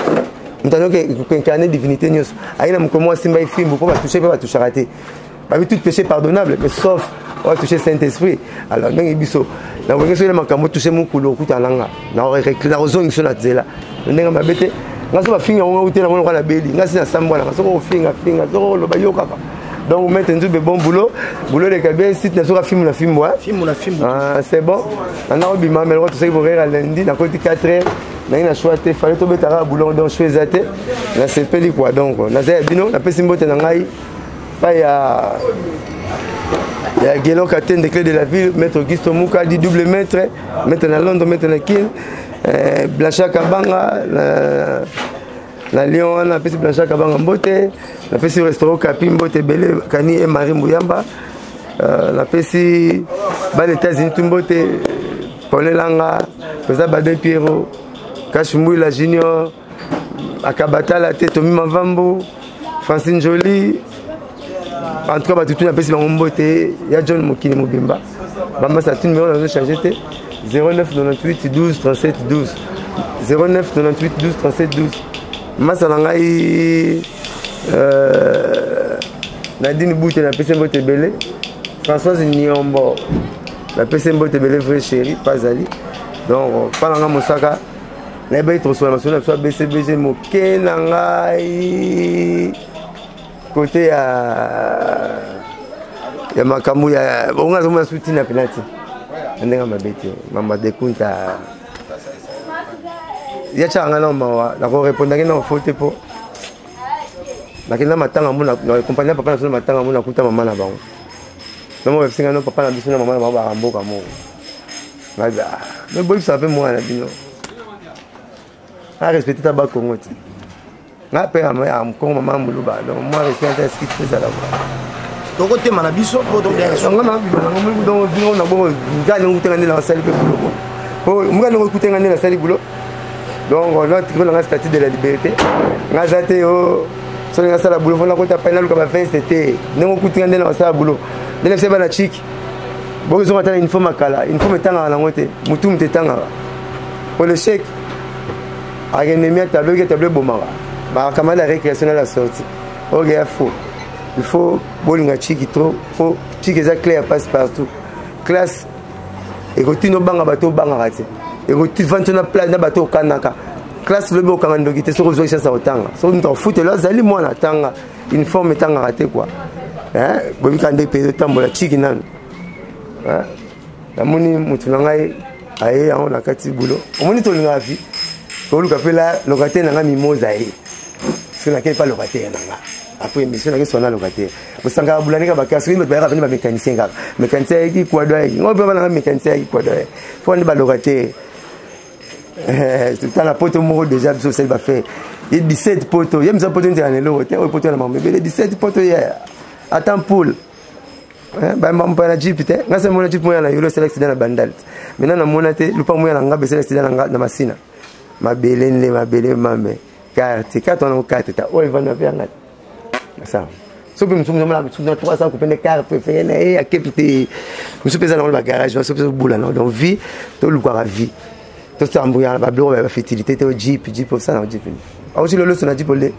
maintenant que incarner divinité nous aïna mkomo simba ifimbo pour pas toucher raté ba tout péché pardonnable mais sauf on va toucher Saint-Esprit alors donc biso na wenge so le makambo toucher mukulu okuta langa na reclasser ozongi so na zela ndenge mabete nga so ba finga ngo utela ngo na beli nga sina sambwa na so finga so lo ba yoka donc mettre un bon boulot de Kabé site na sura film ah c'est bon on a obima mais tout ça vous rire à lundi na côté 4h na choisir fallait to betara boulot donc choisir na c'est peli quoi donc na za bino na pesi mbote na ngai pa ya Gelo Katen de clé de la ville maître Auguste Muka dit double maître na Londres maître na Kin Blancha Kabanga la Lyon on a pesi Blancha Kabanga mbote na pesi restaurant Kapi mbote belé Kani et Marie Mouyamba na pesi Bas les États-Unis, tout le monde est Ponelanga, Président Baden Pierrot, Kachimoui la Junior, Akabata la tête, Tomi Mavambo, Francine Jolie. En tout cas, tout le monde est il y a John Mokine Mobimba. Bamba, ça tout numéro, on a changé 09 98 12 37 12. 09 98 12 37 12. Massalangai Nadine Bouté, la PC Mbote Belé. Françoise Nyombo, la PC Mbote Belé, vrai chéri, pas Ali. Donc, Palanga Mosaka, la baie transformation, soit BCBG Moké Nangai. Côté à Makamou, il y a un soutien à Penati. Il y a un maman de Kunta. Il y a un homme qui répond à une faute pour. La compagnie papa n'a pas de maman maman là-bas. Maman va faire un papa n'a pas de maman là-bas à Mboka. Mais bon, ça fait moi là. À respecter ta bac Congo. Après, maman Moulouba. Donc, moi, respecter ce qui fait ça là-bas. Donc, tu es Manabiso pour ton bien. On a donc, on a le statut de la liberté. On a été sur la salle à boulot. On a été à c'était. Nous avons été dans la salle à boulot. Nous avons été à la chic. Bon, ils ont atteint une forme à Kala. Une forme à la moitié. Moutoum te tanga. Pour le chèque, à l'ennemi, tableau qui est tableau bomara. Bah, comment la récréation à la sortie. Ok, il faut bowling à chic trop. Il faut chic et clair passe partout. Classe. Et quand tu n'as pas de bateau, bangarate. Et quand tu vends un plat de bateau, kanaka. Classe le beau quand on sur les choses à autant. Sur une foot là, zali moi na tanga. Une forme tanga raté quoi. Hein? Bon quand des pays de temps la chic nan. Hein? La moni mutunangai aye on a kati boulot. On moni to linga vie. Ko lu kapela locataire nanga mimosa aye. Ce n'a pas locataire nanga. Après mission nanga sona locataire. Bosanga bulani ka bakasi mais ba venir ba mécanicien ka. Mécanicien qui quoi doit. On peut pas nanga mécanicien qui quoi doit. Faut ni ba locataire. Tout le temps la pote moro déjà sur celle va faire. Il y a 17 potes. Il y a des potes qui sont en l'eau. Il y a des potes qui sont en l'eau. 17 potes hier. Attends poule. Bah maman pas la jeep peut-être. Quand c'est mon jeep moi la yolo select dans la bandal. Maintenant na monate lu pas moi la ngaba select dans la masina. Ma belene ma bele mame. Carte 4 on a 4 ta. Oh il va na faire ngat. Ça. So que nous sommes là, nous sommes 300 couper des cartes préférées à capiter. Nous sommes dans le garage, nous sommes au boulot là. Donc vie, tout le quoi vie. Tout ça embrouillard la bureau la fertilité au jeep pour ça on jeep. Aussi le son a dit pour les.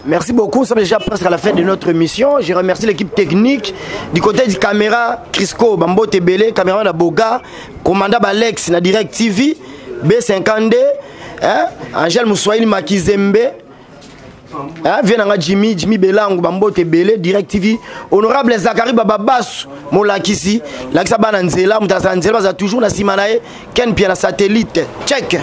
Merci beaucoup, ça déjà presque à la fin de notre émission. Je remercie l'équipe technique du côté du caméra Crisco Bambo Tebele, caméraman de Boga, commandant Alex na Direct TV, B52, hein, Angel Moussoaili Makizembe. Viens Jimmy Belango Bambo Tebele Direct TV, honorable Zakari Bababas Molakisi, Lakisa Bananzela, Mutazanzela za toujours na Simanae, Ken Pia na satellite. Check.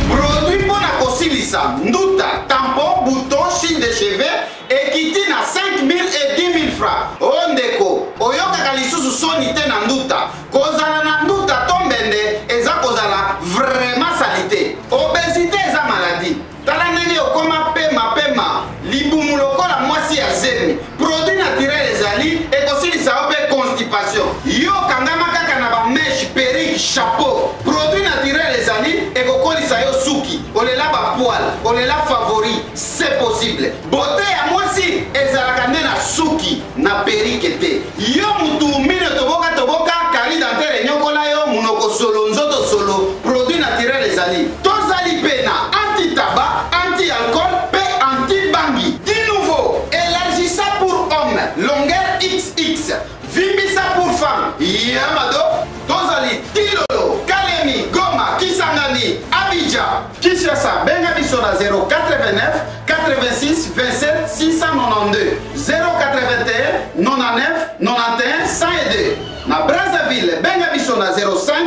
Produit pour la Kosilisa, Nduta, tampon, bouton, chine de cheveux, et qui tient à 5 000 et 10 000 francs. Ondeko, Oyoka Kalisusu sonite na Nduta, Kozala na Nduta tombende, eza kozala vraiment salité. Obésité eza maladie. Tala nene okoma pema, libumuloko la mwasi ya zemi. Produit naturel ezali, ekosilisa ope constipation. Yo kangama kaka na ba mèche, perruque, chapeau. Produit naturel ezali, ekokolisa yo suki. Olela ba poil, olela favori, c'est possible. Beauté ya mwasi ezalaka nde na suki, na perruque te. Yo mutu mine toboka, kali dentaire nyokola yo munoko solo, nzoto solo. Produit naturel ezali. Tozali pena, anti-tabac, anti-alcool, pe anti-bangi. Di nouveau, élargissa pour homme, longueur XX. Vimisa pour femme, Yamado, Tozali, Tilolo, Kalemi, Goma, Kisangani, Abidjan, Kinshasa, Bengabisona 089 86 27 692 081 99 91 102. Na Brazzaville, Bengabisona 05